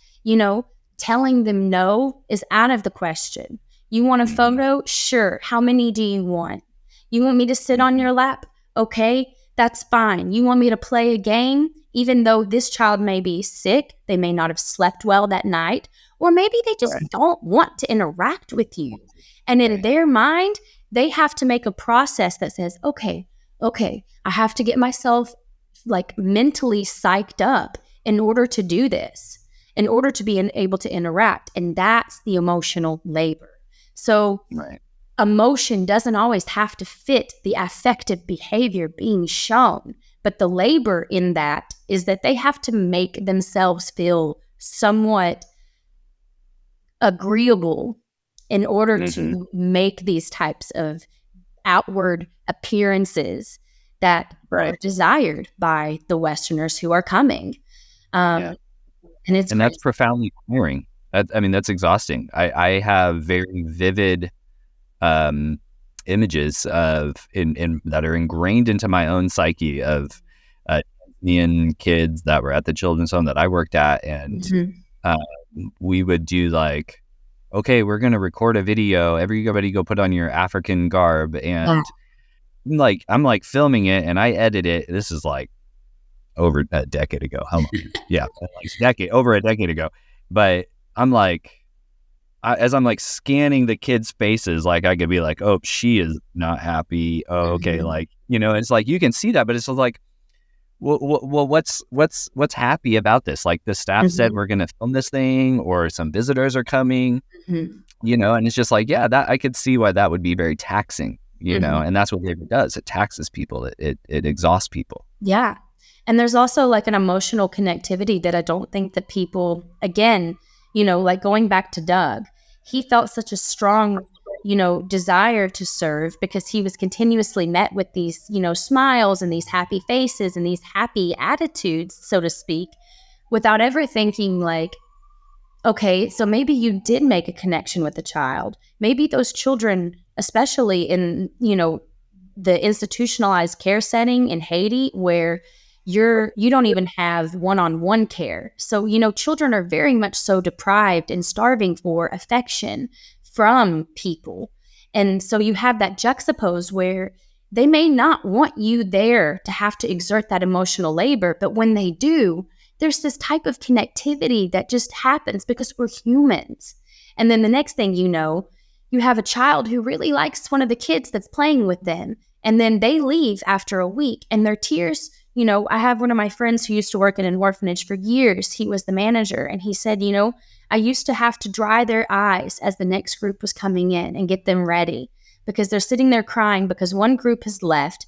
Telling them no is out of the question. You want a photo? Sure. How many do you want? You want me to sit on your lap? Okay, that's fine. You want me to play a game? Even though this child may be sick, they may not have slept well that night, or maybe they just don't want to interact with you. And in their mind, they have to make a process that says, okay, I have to get myself mentally psyched up in order to do this, in order to be able to interact. And that's the emotional labor. So emotion doesn't always have to fit the affective behavior being shown. But the labor in that is that they have to make themselves feel somewhat agreeable in order to make these types of outward appearances that are desired by the Westerners who are coming. And that's profoundly tiring. That's exhausting. I have very vivid images that are ingrained into my own psyche of Tanzanian kids that were at the children's home that I worked at, and we would do okay, we're gonna record a video. Everybody go put on your African garb, and I'm filming it and I edit it. This is over a decade ago. How long? Over a decade ago. But I'm as I'm scanning the kids' faces, I could be oh, she is not happy. Oh, okay. It's you can see that, but it's well, what's happy about this? The staff said we're going to film this thing, or some visitors are coming, and it's just that I could see why that would be very taxing, and that's what labor does. It taxes people. It exhausts people. Yeah. And there's also an emotional connectivity that I don't think that people, again, going back to Doug, he felt such a strong, desire to serve because he was continuously met with these, smiles and these happy faces and these happy attitudes, so to speak, without ever thinking okay, so maybe you did make a connection with the child. Maybe those children, especially in, the institutionalized care setting in Haiti, where you don't even have one-on-one care. So, children are very much so deprived and starving for affection from people. And so you have that juxtapose where they may not want you there to have to exert that emotional labor, but when they do, there's this type of connectivity that just happens because we're humans. And then the next thing you know, you have a child who really likes one of the kids that's playing with them, and then they leave after a week and their tears. I have one of my friends who used to work in an orphanage for years. He was the manager, and he said, I used to have to dry their eyes as the next group was coming in and get them ready because they're sitting there crying because one group has left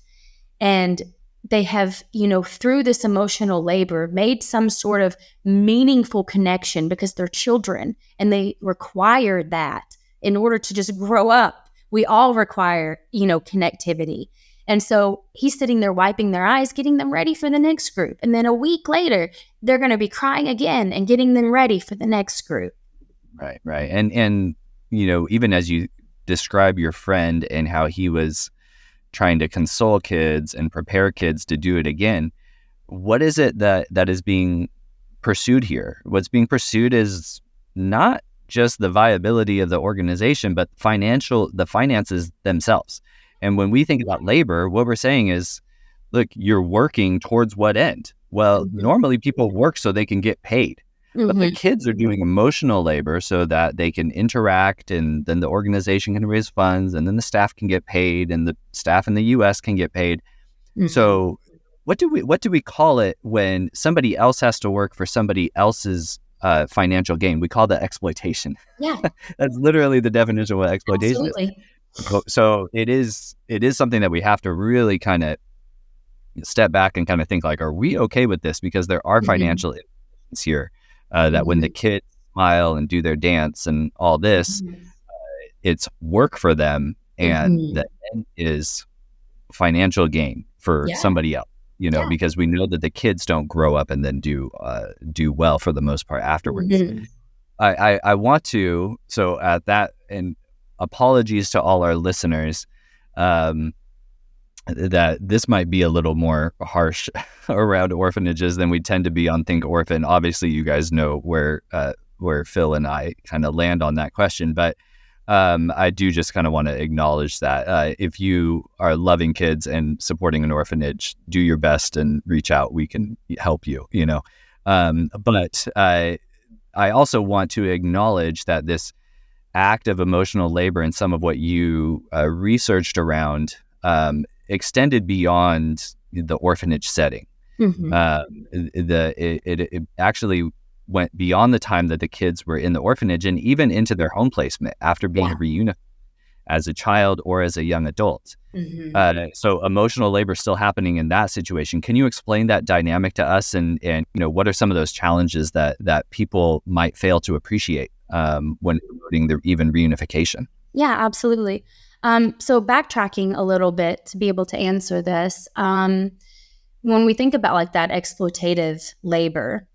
and they have, through this emotional labor, made some sort of meaningful connection because they're children and they require that in order to just grow up. We all require, connectivity. And so he's sitting there wiping their eyes, getting them ready for the next group. And then a week later, they're going to be crying again and getting them ready for the next group. Right. And even as you describe your friend and how he was trying to console kids and prepare kids to do it again, what is it that is being pursued here? What's being pursued is not just the viability of the organization, but the finances themselves. And when we think about labor, what we're saying is, look, you're working towards what end? Well, normally people work so they can get paid. But the kids are doing emotional labor so that they can interact, and then the organization can raise funds, and then the staff can get paid, and the staff in the U.S. can get paid. So what do we call it when somebody else has to work for somebody else's financial gain? We call that exploitation. Yeah. That's literally the definition of what exploitation is. So it is something that we have to really kind of step back and kind of think are we okay with this? Because there are financial implications here that when the kids smile and do their dance and all this, it's work for them, and the end is financial gain for Yeah. somebody else, Yeah. because we know that the kids don't grow up and then do well for the most part afterwards. Mhm. I want to, so at that, and apologies to all our listeners, that this might be a little more harsh around orphanages than we tend to be on Think Orphan. Obviously, you guys know where Phil and I kind of land on that question, but I do just kind of want to acknowledge that if you are loving kids and supporting an orphanage, do your best and reach out. We can help you, but I also want to acknowledge that this act of emotional labor and some of what you researched around extended beyond the orphanage setting. Mhm. It actually went beyond the time that the kids were in the orphanage and even into their home placement after being reunified as a child or as a young adult. Mhm. So emotional labor still happening in that situation. Can you explain that dynamic to us, and what are some of those challenges that people might fail to appreciate when promoting the even reunification? Yeah, absolutely. So backtracking a little bit to be able to answer this, when we think about like that exploitative labor,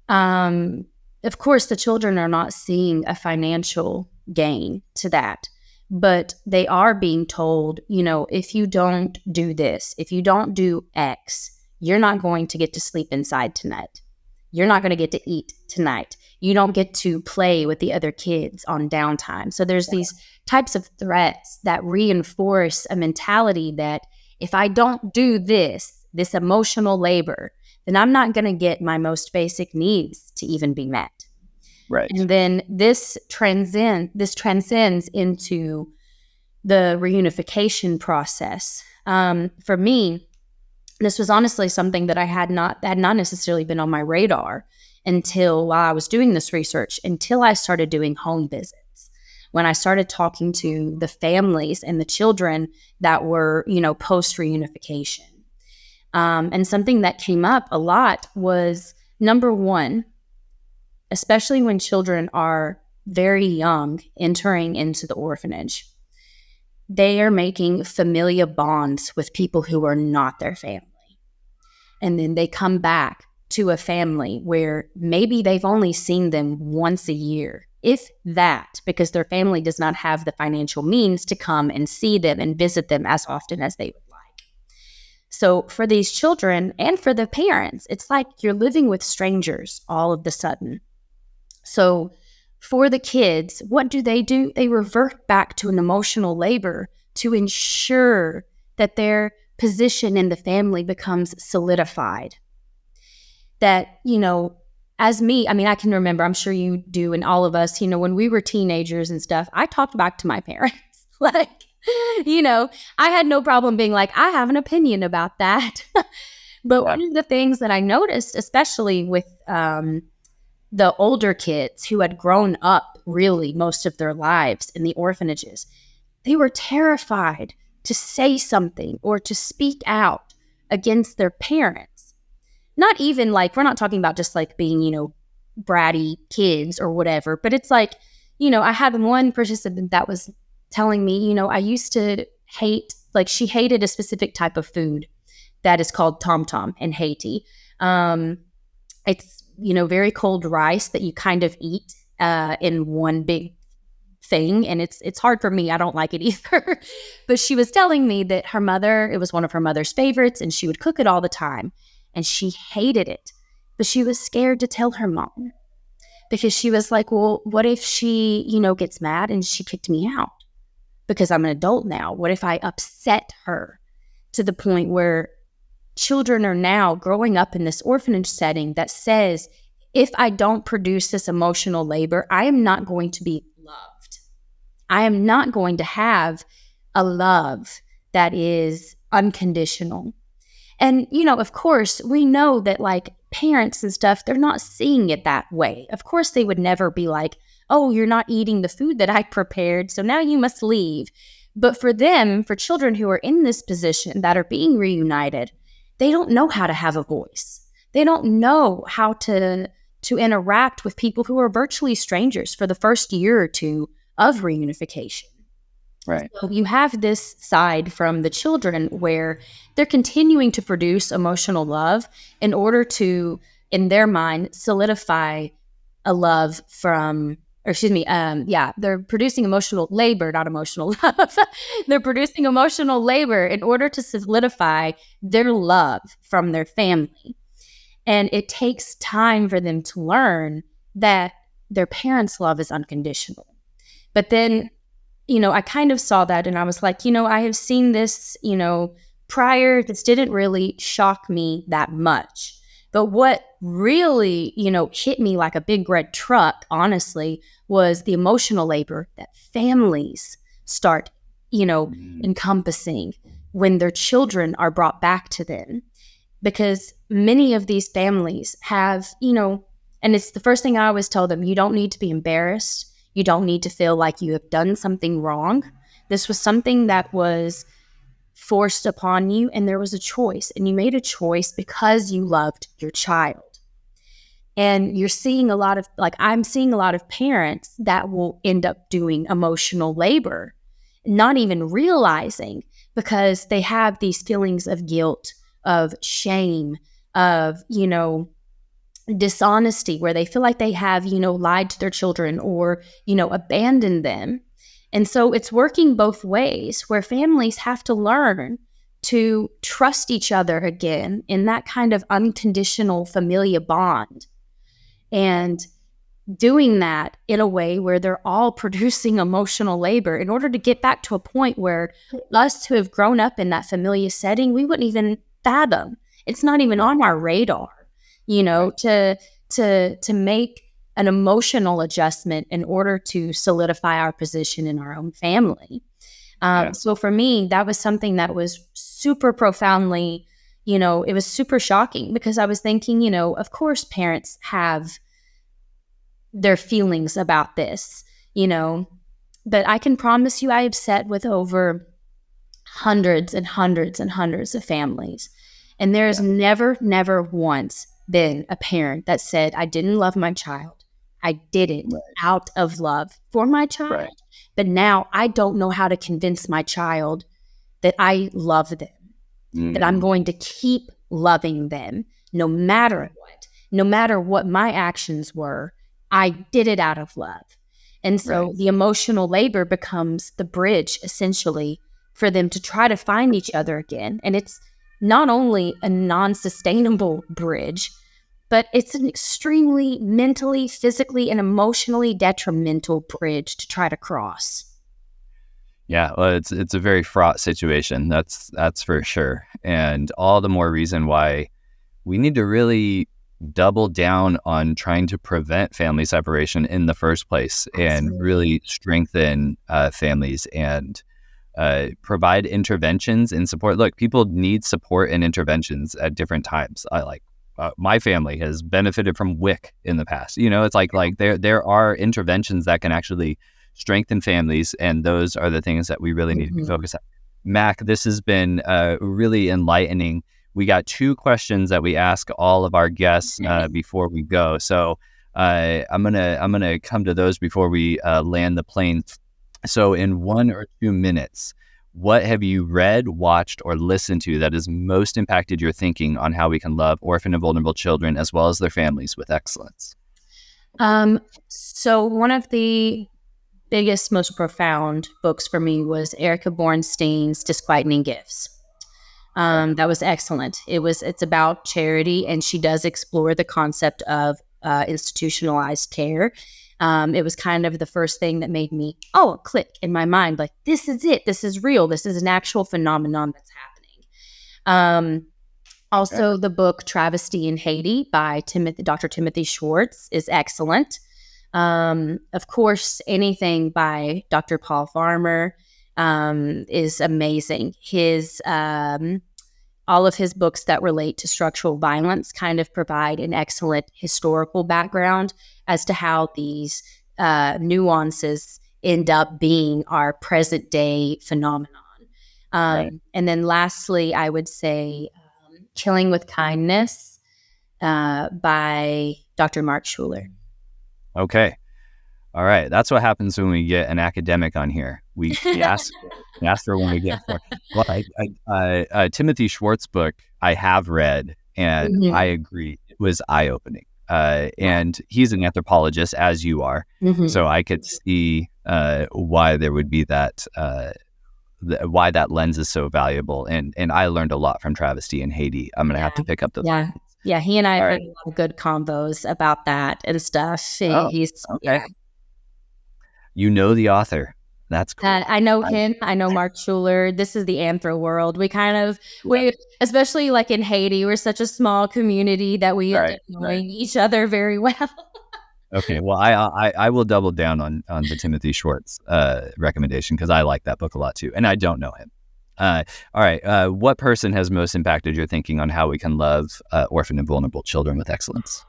of course, the children are not seeing a financial gain to that, but they are being told, if you don't do this, if you don't do X, you're not going to get to sleep inside tonight. You're not going to get to eat tonight. You don't get to play with the other kids on downtime. So there's these types of threats that reinforce a mentality that if I don't do this emotional labor, then I'm not going to get my most basic needs to even be met. Right. And then this transcends into the reunification process. For me, this was honestly something that had not necessarily been on my radar until while I was doing this research, until I started doing home visits. When I started talking to the families and the children that were, post reunification. And something that came up a lot was, number one, especially when children are very young entering into the orphanage, they are making familial bonds with people who are not their family. And then they come back to a family where maybe they've only seen them once a year, if that, because their family does not have the financial means to come and see them and visit them as often as they would like. So for these children and for the parents, it's like you're living with strangers all of the sudden. So for the kids, what do? They revert back to an emotional labor to ensure that their position in the family becomes solidified. That, as me, I can remember, I'm sure you do, and all of us, when we were teenagers and stuff, I talked back to my parents. Like, I had no problem being like, I have an opinion about that. But one of the things that I noticed, especially with the older kids who had grown up really most of their lives in the orphanages, they were terrified to say something or to speak out against their parents. Not even like, we're not talking about just like being, bratty kids or whatever, but it's like, I had one participant that was telling me, I used to hate, like she hated a specific type of food that is called tom tom in Haiti. It's, very cold rice that you kind of eat in one big thing. And it's hard for me. I don't like it either. But she was telling me that it was one of her mother's favorites, and she would cook it all the time. And she hated it. But she was scared to tell her mom because she was like, well, what if she, gets mad and she kicked me out because I'm an adult now? What if I upset her to the point where children are now growing up in this orphanage setting that says, if I don't produce this emotional labor, I am not going to be loved. I am not going to have a love that is unconditional. And, of course, we know that like parents and stuff, they're not seeing it that way. Of course, they would never be like, oh, you're not eating the food that I prepared, so now you must leave. But for them, for children who are in this position that are being reunited, they don't know how to have a voice. They don't know how to interact with people who are virtually strangers for the first year or two of reunification. Right. So you have this side from the children where they're continuing to produce emotional love in order to, in their mind, solidify a love from, or excuse me, they're producing emotional labor, not emotional love. They're producing emotional labor in order to solidify their love from their family. And it takes time for them to learn that their parents' love is unconditional. But then, I kind of saw that and I was like, I have seen this, prior. This didn't really shock me that much. But what really, hit me like a big red truck, honestly, was the emotional labor that families start, encompassing when their children are brought back to them. Because many of these families have, and it's the first thing I always tell them, you don't need to be embarrassed. You don't need to feel like you have done something wrong. This was something that was forced upon you, and there was a choice, and you made a choice because you loved your child. And you're seeing I'm seeing a lot of parents that will end up doing emotional labor, not even realizing, because they have these feelings of guilt, of shame, of, dishonesty, where they feel like they have, lied to their children or, abandoned them. And so it's working both ways, where families have to learn to trust each other again in that kind of unconditional familial bond. And doing that in a way where they're all producing emotional labor in order to get back to a point where us who have grown up in that familiar setting, we wouldn't even fathom. It's not even on our radar, to make an emotional adjustment in order to solidify our position in our own family. So for me, that was something that was super profoundly, it was super shocking, because I was thinking, of course parents have their feelings about this, but I can promise you I have sat with over hundreds and hundreds and hundreds of families. And there has never once been a parent that said, I didn't love my child. I did it out of love for my child. Right. But now I don't know how to convince my child that I love them, that I'm going to keep loving them no matter what my actions were. I did it out of love. And so the emotional labor becomes the bridge, essentially, for them to try to find each other again. And it's not only a non-sustainable bridge, but it's an extremely mentally, physically, and emotionally detrimental bridge to try to cross. Yeah, well, it's a very fraught situation. That's for sure. And all the more reason why we need to really double down on trying to prevent family separation in the first place. Absolutely. And really strengthen families and provide interventions and support. Look, people need support and interventions at different times. My family has benefited from WIC in the past. It's like there are interventions that can actually strengthen families, and those are the things that we really need to be focused on. Mac, this has been really enlightening. We got 2 questions that we ask all of our guests before we go. So I'm gonna come to those before we land the plane. So in 1 or 2 minutes, what have you read, watched, or listened to that has most impacted your thinking on how we can love orphan and vulnerable children as well as their families with excellence? So one of the biggest, most profound books for me was Erica Bornstein's Disquieting Gifts. That was excellent. It's about charity, and she does explore the concept of institutionalized care. It was kind of the first thing that made me, click in my mind, like, this is it. This is real. This is an actual phenomenon that's happening. Also, the book Travesty in Haiti by Dr. Timothy Schwartz is excellent. Of course, anything by Dr. Paul Farmer is amazing. All of his books that relate to structural violence kind of provide an excellent historical background as to how these nuances end up being our present day phenomenon. And then lastly, I would say Killing with Kindness by Dr. Mark Schuler. Okay. All right, that's what happens when we get an academic on here. We ask for when we get more. Well, Timothy Schwartz's book I have read, and Mhm. I agree, it was eye-opening. And he's an anthropologist, as you are, so I could see why there would be that, why that lens is so valuable. And I learned a lot from Travesty in Haiti. I'm gonna have to pick up the. Yeah, he and I All have right. had a lot of good combos about that and stuff. He's Okay. You know the author. That's cool. I know him. I know Mark Schuler. This is the anthro world. We especially like in Haiti, we're such a small community that we end up knowing each other very well. Okay, well, I will double down on the Timothy Schwartz recommendation, because I like that book a lot too, and I don't know him. All right, what person has most impacted your thinking on how we can love orphan and vulnerable children with excellence?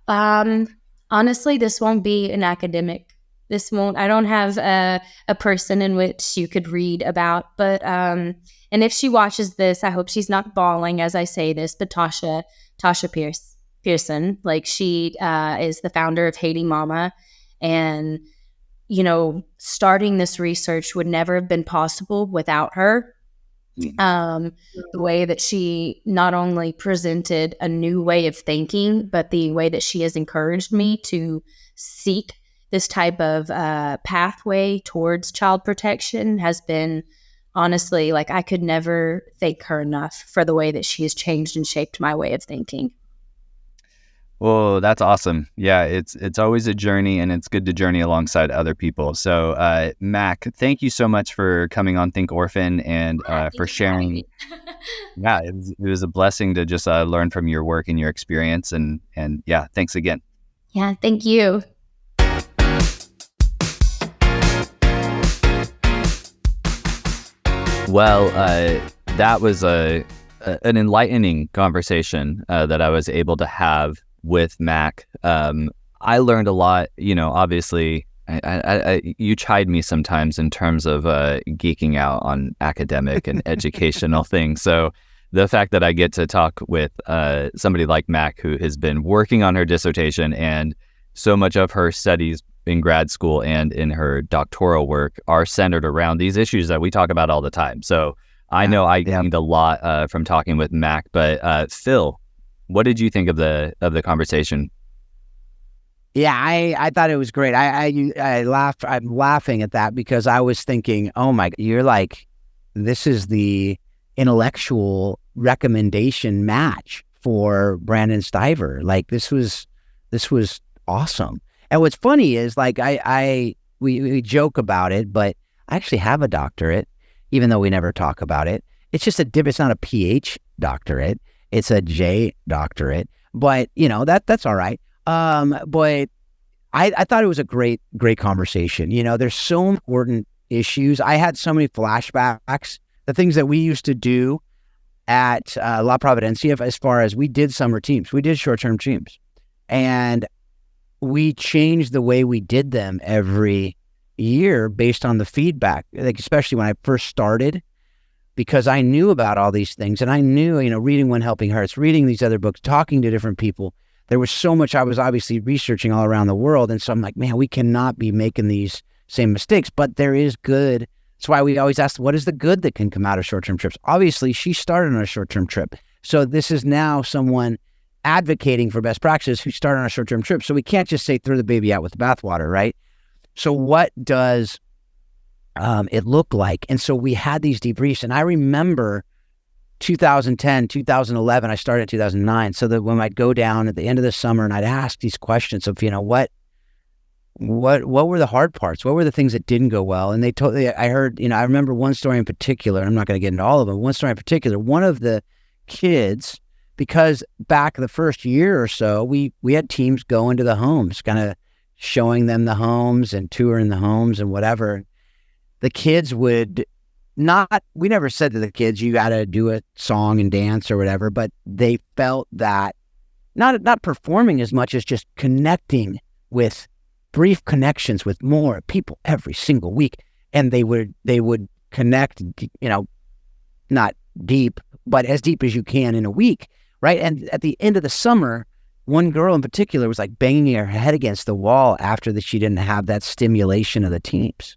Honestly, this won't be an academic. I don't have a person in which you could read about, but and if she watches this, I hope she's not bawling as I say this, but Tasha Pearson, like she is the founder of Haiti Mama, and starting this research would never have been possible without her. The way that she not only presented a new way of thinking, but the way that she has encouraged me to seek this type of pathway towards child protection has been, honestly, like I could never thank her enough for the way that she has changed and shaped my way of thinking. Well, that's awesome. Yeah, it's always a journey, and it's good to journey alongside other people. So, Mac, thank you so much for coming on Think Orphan and for sharing. Yeah, it was a blessing to just learn from your work and your experience. And yeah, thanks again. Yeah, thank you. Well, that was an enlightening conversation that I was able to have with Mac. I learned a lot. Obviously, you chide me sometimes in terms of geeking out on academic and educational things. So the fact that I get to talk with somebody like Mac, who has been working on her dissertation, and so much of her studies in grad school and in her doctoral work are centered around these issues that we talk about all the time. So I know I gained a lot from talking with Mac. But Phil, what did you think of the conversation? Yeah, I thought it was great. I laughed. I'm laughing at that because I was thinking, oh my, you're like, this is the intellectual recommendation match for Brandon Stiver. Like this was awesome. And what's funny is like we joke about it, but I actually have a doctorate, even though we never talk about it. It's just it's not a PH doctorate. It's a J doctorate, but that's all right. But I thought it was a great conversation. There's so important issues. I had so many flashbacks, the things that we used to do at La Providencia, as far as we did summer teams, we did short-term teams, and we changed the way we did them every year based on the feedback, like especially when I first started, because I knew about all these things, and I knew, reading When Helping Hearts, reading these other books, talking to different people. There was so much I was obviously researching all around the world. And so I'm like, man, we cannot be making these same mistakes, but there is good. That's why we always ask, what is the good that can come out of short-term trips? Obviously, she started on a short-term trip. So this is now someone advocating for best practices who started on a short-term trip. So we can't just say throw the baby out with the bathwater, right? So what does it look like? And so we had these debriefs. And I remember 2010, 2011, I started in 2009. So that when I'd go down at the end of the summer and I'd ask these questions of, what were the hard parts? What were the things that didn't go well? And I heard, I remember one story in particular, I'm not going to get into all of them, one story in particular, one of the kids, because back the first year or so, we had teams go into the homes, kind of showing them the homes and touring the homes and whatever. The kids would we never said to the kids, you got to do a song and dance or whatever, but they felt that not performing as much as just connecting with brief connections with more people every single week. And they would connect, not deep, but as deep as you can in a week. Right. And at the end of the summer, one girl in particular was like banging her head against the wall after that she didn't have that stimulation of the teams.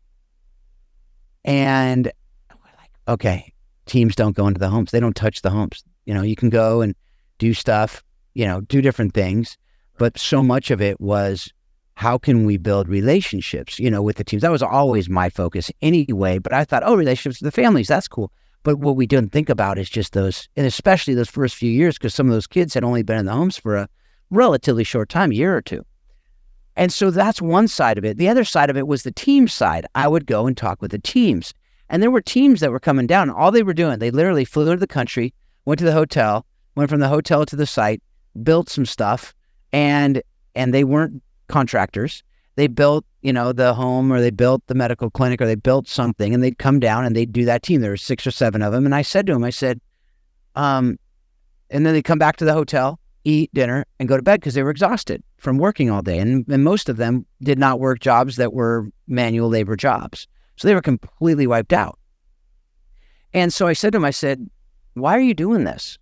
And we're like, okay, teams don't go into the homes. They don't touch the homes. You know, you can go and do stuff, you know, do different things. But so much of it was, how can we build relationships, you know, with the teams? That was always my focus anyway. But I thought, oh, relationships with the families, that's cool. But what we didn't think about is just those, and especially those first few years, because some of those kids had only been in the homes for a relatively short time, a year or two. And so that's one side of it. The other side of it was the team side. I would go and talk with the teams. And there were teams that were coming down. All they were doing, they literally flew to the country, went to the hotel, went from the hotel to the site, built some stuff, and they weren't contractors. They built, you know, the home, or they built the medical clinic, or they built something, and they'd come down and they'd do that team. There were 6 or 7 of them. And I said to them, and then they come back to the hotel, eat dinner, and go to bed because they were exhausted from working all day. And most of them did not work jobs that were manual labor jobs. So they were completely wiped out. And so I said to them, why are you doing this?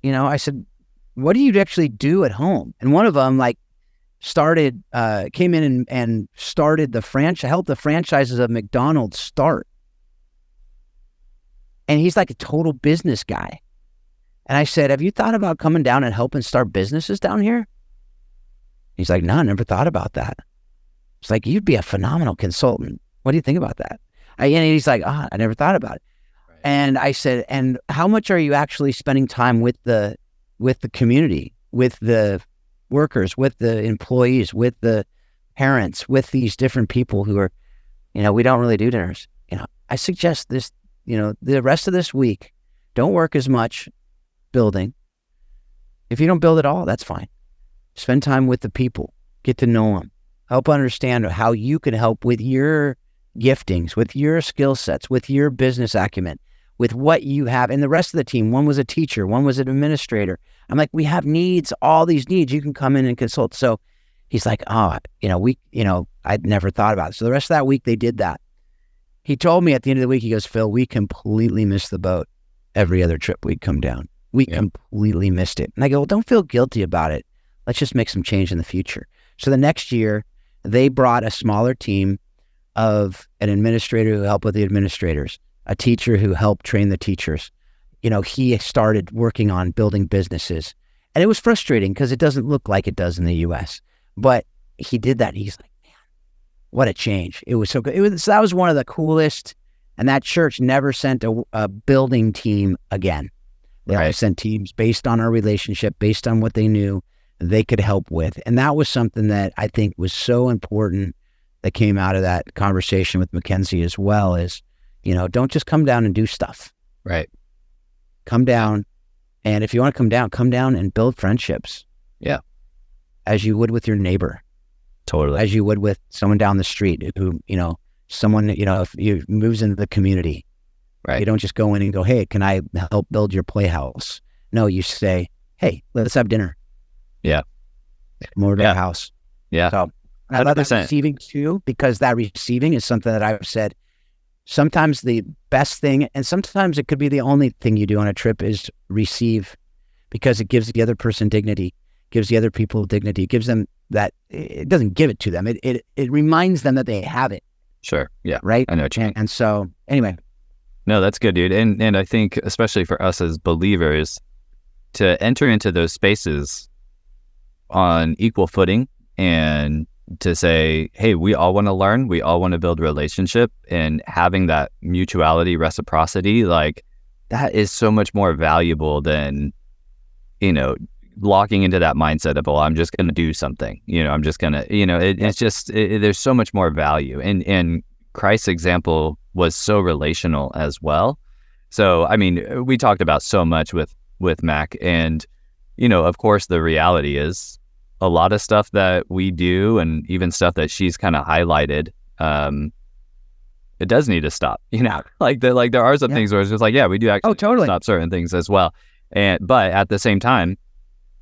You know, I said, what do you actually do at home? And one of them came in and started the franchise, helped the franchises of McDonald's start. And he's like a total business guy. And I said, have you thought about coming down and helping start businesses down here? He's like, no, I never thought about that. It's like, you'd be a phenomenal consultant. What do you think about that? And he's like, I never thought about it. Right. And I said, and how much are you actually spending time with the community, with the workers, with the employees, with the parents, with these different people who are, you know, we don't really do dinners. You know, I suggest this, you know, the rest of this week, don't work as much building. If you don't build at all, that's fine. Spend time with the people, get to know them, help understand how you can help with your giftings, with your skill sets, with your business acumen, with what you have. And the rest of the team, one was a teacher, one was an administrator. I'm like, we have needs, all these needs. You can come in and consult. So he's like, I'd never thought about it. So the rest of that week, they did that. He told me at the end of the week, he goes, Phil, we completely missed the boat every other trip we'd come down. We completely missed it. And I go, well, don't feel guilty about it. Let's just make some change in the future. So the next year, they brought a smaller team of an administrator who helped with the administrators, a teacher who helped train the teachers. You know, he started working on building businesses. And it was frustrating because it doesn't look like it does in the U.S. But he did that. He's like, man, what a change. It was so good. So that was one of the coolest. And that church never sent a building team again. They always sent teams based on our relationship, based on what they knew they could help with. And that was something that I think was so important that came out of that conversation with Mackenzie as well, is, you know, don't just come down and do stuff. Right. Come down. And if you want to come down and build friendships. Yeah. As you would with your neighbor. Totally. As you would with someone down the street who, you know, someone, you know, if you moves into the community. Right. You don't just go in and go, hey, can I help build your playhouse? No, you say, hey, let's have dinner. Yeah. More to our house. Yeah. So I love that receiving too, because that receiving is something that I've said sometimes the best thing, and sometimes it could be the only thing you do on a trip, is receive, because it gives the other person dignity, gives the other people dignity, it gives them that, it doesn't give it to them. It reminds them that they have it. Sure. Yeah. Right. I know what you mean. And so anyway. No, that's good, dude. And I think especially for us as believers, to enter into those spaces on equal footing and to say, hey, we all want to learn, we all want to build relationship, and having that mutuality, reciprocity, like that is so much more valuable than, you know, locking into that mindset of, oh, I'm just going to do something, you know, I'm just going to, you know, it's just, there's so much more value. And Christ's example was so relational as well. So, I mean, we talked about so much with Mac, and, you know, of course, the reality is a lot of stuff that we do, and even stuff that she's kind of highlighted, it does need to stop, you know, there are some things where it's just like, yeah, we do actually stop certain things as well. But at the same time,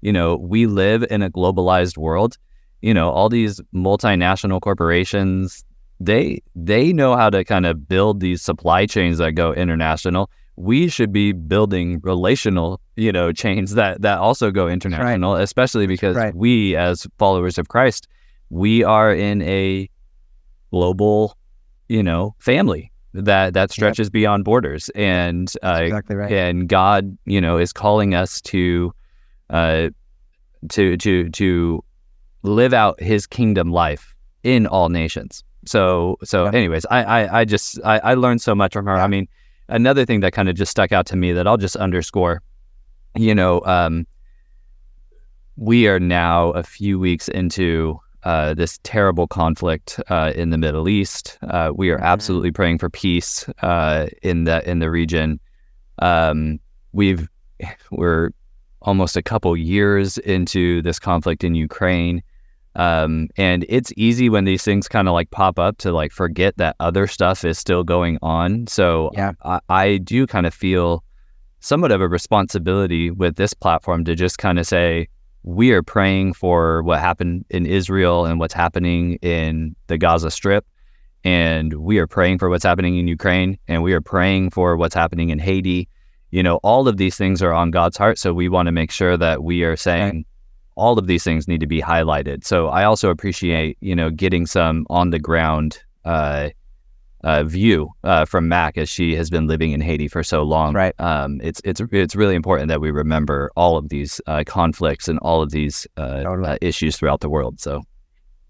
you know, we live in a globalized world. You know, all these multinational corporations, they know how to kind of build these supply chains that go international. we should be building relational, chains that also go international, especially because we, as followers of Christ, we are in a global, family that stretches beyond borders, and exactly right. And God, is calling us to live out His kingdom life in all nations. So anyways, I learned so much from her. I mean, another thing that kind of just stuck out to me that I'll just underscore, we are now a few weeks into this terrible conflict in the Middle East. We are absolutely praying for peace in the region. We're almost a couple years into this conflict in Ukraine. And it's easy when these things kind of like pop up to like forget that other stuff is still going on. So I do kind of feel somewhat of a responsibility with this platform to just kind of say, we are praying for what happened in Israel and what's happening in the Gaza Strip. And we are praying for what's happening in Ukraine, and we are praying for what's happening in Haiti. All of these things are on God's heart. So we want to make sure that we are saying, all of these things need to be highlighted. So I also appreciate, getting some on the ground view from Mac, as she has been living in Haiti for so long. Right. It's really important that we remember all of these conflicts and all of these issues throughout the world. So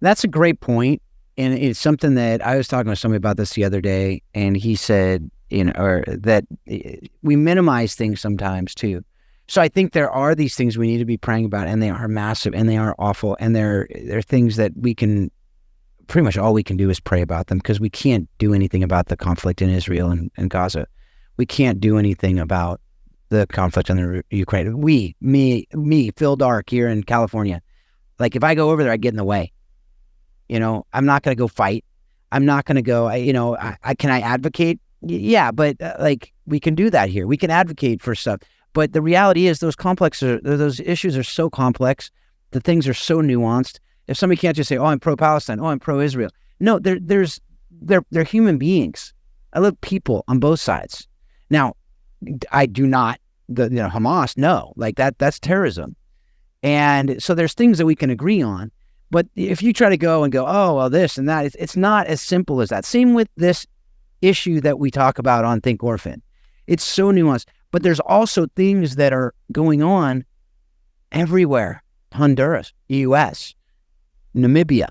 that's a great point. And it's something that I was talking with somebody about this the other day, and he said, that we minimize things sometimes too. So I think there are these things we need to be praying about, and they are massive, and they are awful, and they're things that we can, pretty much all we can do is pray about them, because we can't do anything about the conflict in Israel and Gaza. We can't do anything about the conflict in the Ukraine. Me, Phil Dark here in California, like if I go over there, I get in the way. I'm not going to go fight. I'm not going to go, can I advocate? Yeah, but like we can do that here. We can advocate for stuff. But the reality is those issues are so complex. The things are so nuanced. If somebody can't just say, oh, I'm pro-Palestine, oh, I'm pro-Israel. No, they're human beings. I love people on both sides. Now, I do not, Hamas, no, like that's terrorism. And so there's things that we can agree on. But if you try to go and go, oh, well, this and that, it's not as simple as that. Same with this issue that we talk about on Think Orphan. It's so nuanced. But there's also things that are going on everywhere. Honduras, U.S., Namibia,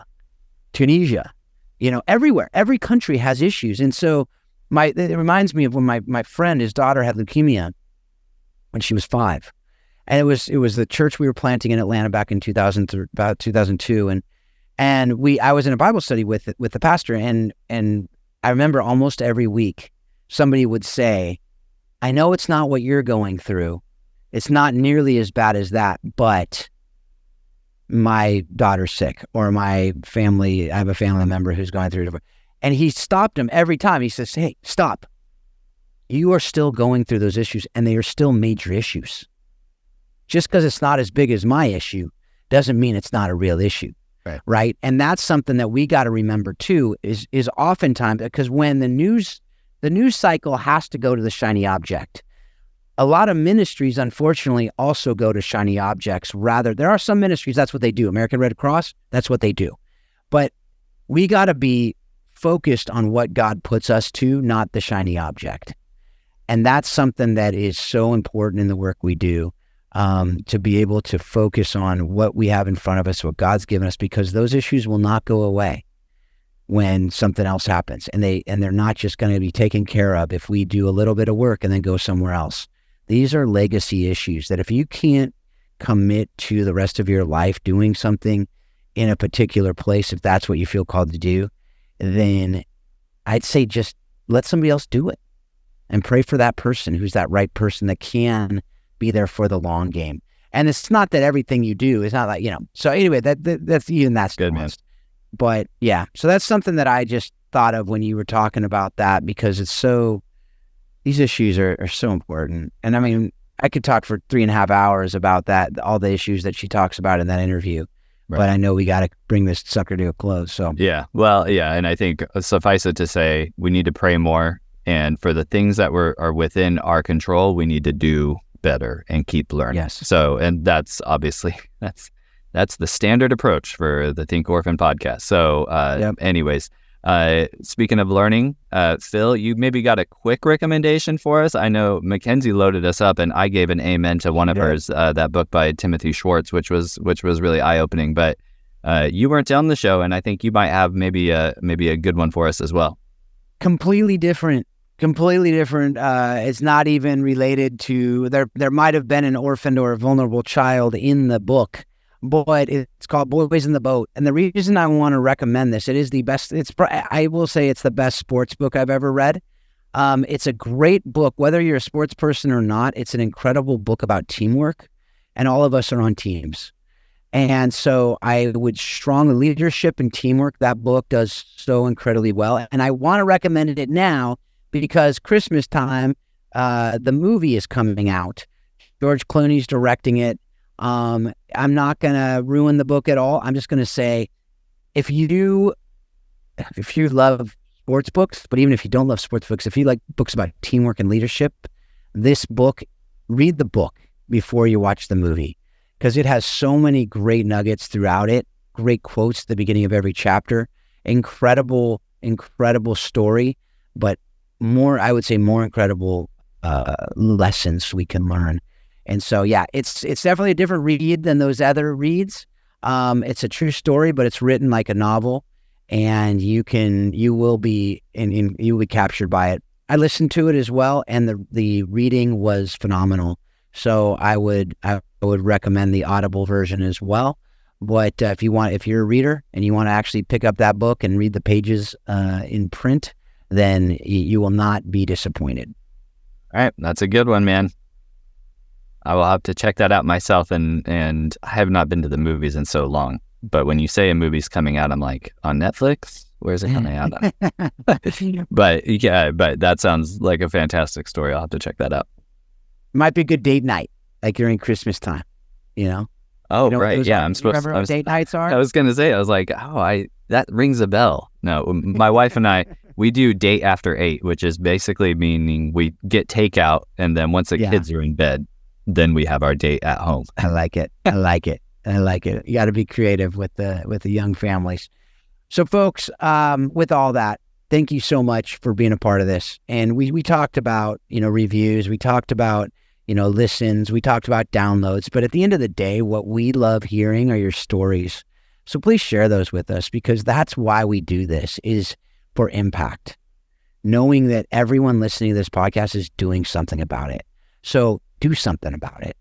Tunisia, everywhere. Every country has issues. And so it reminds me of when my friend, his daughter had leukemia when she was 5. And it was the church we were planting in Atlanta back in 2002. And I was in a Bible study with the pastor. And I remember almost every week somebody would say, I know it's not what you're going through. It's not nearly as bad as that, but my daughter's sick, or I have a family member who's going through it. And he stopped him every time. He says, hey, stop. You are still going through those issues, and they are still major issues. Just because it's not as big as my issue doesn't mean it's not a real issue. Right? And that's something that we got to remember too, is oftentimes, because when the news cycle has to go to the shiny object. A lot of ministries, unfortunately, also go to shiny objects. There are some ministries, that's what they do. American Red Cross, that's what they do. But we got to be focused on what God puts us to, not the shiny object. And that's something that is so important in the work we do, to be able to focus on what we have in front of us, what God's given us, because those issues will not go away when something else happens, and they're not just going to be taken care of if we do a little bit of work and then go somewhere else. These are legacy issues that if you can't commit to the rest of your life doing something in a particular place, if that's what you feel called to do, then I'd say just let somebody else do it, and pray for that person who's that right person that can be there for the long game. And it's not that everything you do is not like, so anyway, that's good, man. But yeah, so that's something that I just thought of when you were talking about that, because these issues are so important. And I mean, I could talk for 3.5 hours about that, all the issues that she talks about in that interview. Right. But I know we got to bring this sucker to a close. So yeah, well, yeah, and I think suffice it to say, we need to pray more And for the things that are within our control, we need to do better and keep learning. Yes. So, and that's obviously, that's the standard approach for the Think Orphan podcast. So anyways, speaking of learning, Phil, you maybe got a quick recommendation for us. I know Mackenzie loaded us up and I gave an amen to one of hers, that book by Timothy Schwartz, which was really eye-opening, but you weren't on the show, and I think you might have maybe a good one for us as well. Completely different. It's not even related to, there might have been an orphaned or a vulnerable child in the book, but it's called Boys in the Boat. And the reason I want to recommend this, it is the best, I will say it's the best sports book I've ever read. It's a great book, whether you're a sports person or not. It's an incredible book about teamwork, and all of us are on teams. And so I would strongly, leadership and teamwork, that book does so incredibly well. And I want to recommend it now because Christmas time, the movie is coming out. George Clooney's directing it. I'm not going to ruin the book at all. I'm just going to say, if you love sports books, but even if you don't love sports books, if you like books about teamwork and leadership, this book, read the book before you watch the movie, because it has so many great nuggets throughout it, great quotes at the beginning of every chapter, incredible story, but I would say more incredible lessons we can learn. And so, yeah, it's definitely a different read than those other reads. It's a true story, but it's written like a novel, and you will be captured by it. I listened to it as well, and the reading was phenomenal. So I would recommend the Audible version as well. But if you're a reader and you want to actually pick up that book and read the pages in print, then you will not be disappointed. All right, that's a good one, man. I will have to check that out myself, and I have not been to the movies in so long. But when you say a movie's coming out, I'm like, on Netflix? Where's it coming out on? But that sounds like a fantastic story. I'll have to check that out. Might be a good date night, like during Christmas time, you know? Oh, right. Yeah, I'm supposed to. Remember what date nights are? I was going to say, I was like, that rings a bell. No, my wife and I, we do date after 8, which is basically meaning we get takeout, and then once the kids are in bed, then we have our date at home. I like it. You got to be creative with the young families. So folks, with all that, thank you so much for being a part of this. And we talked about, reviews, we talked about, listens, we talked about downloads, but at the end of the day, what we love hearing are your stories. So please share those with us, because that's why we do this, is for impact. Knowing that everyone listening to this podcast is doing something about it. So do something about it.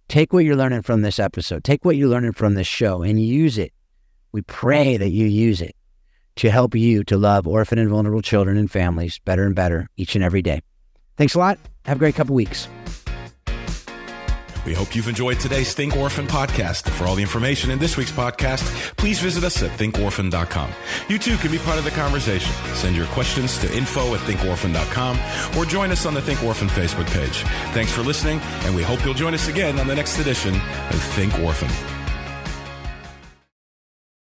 Take what you're learning from this episode, take what you're learning from this show, and use it. We pray that you use it to help you to love orphan and vulnerable children and families better and better each and every day. Thanks a lot. Have a great couple weeks. We hope you've enjoyed today's Think Orphan podcast. For all the information in this week's podcast, please visit us at thinkorphan.com. You too can be part of the conversation. Send your questions to info@thinkorphan.com or join us on the Think Orphan Facebook page. Thanks for listening, and we hope you'll join us again on the next edition of Think Orphan.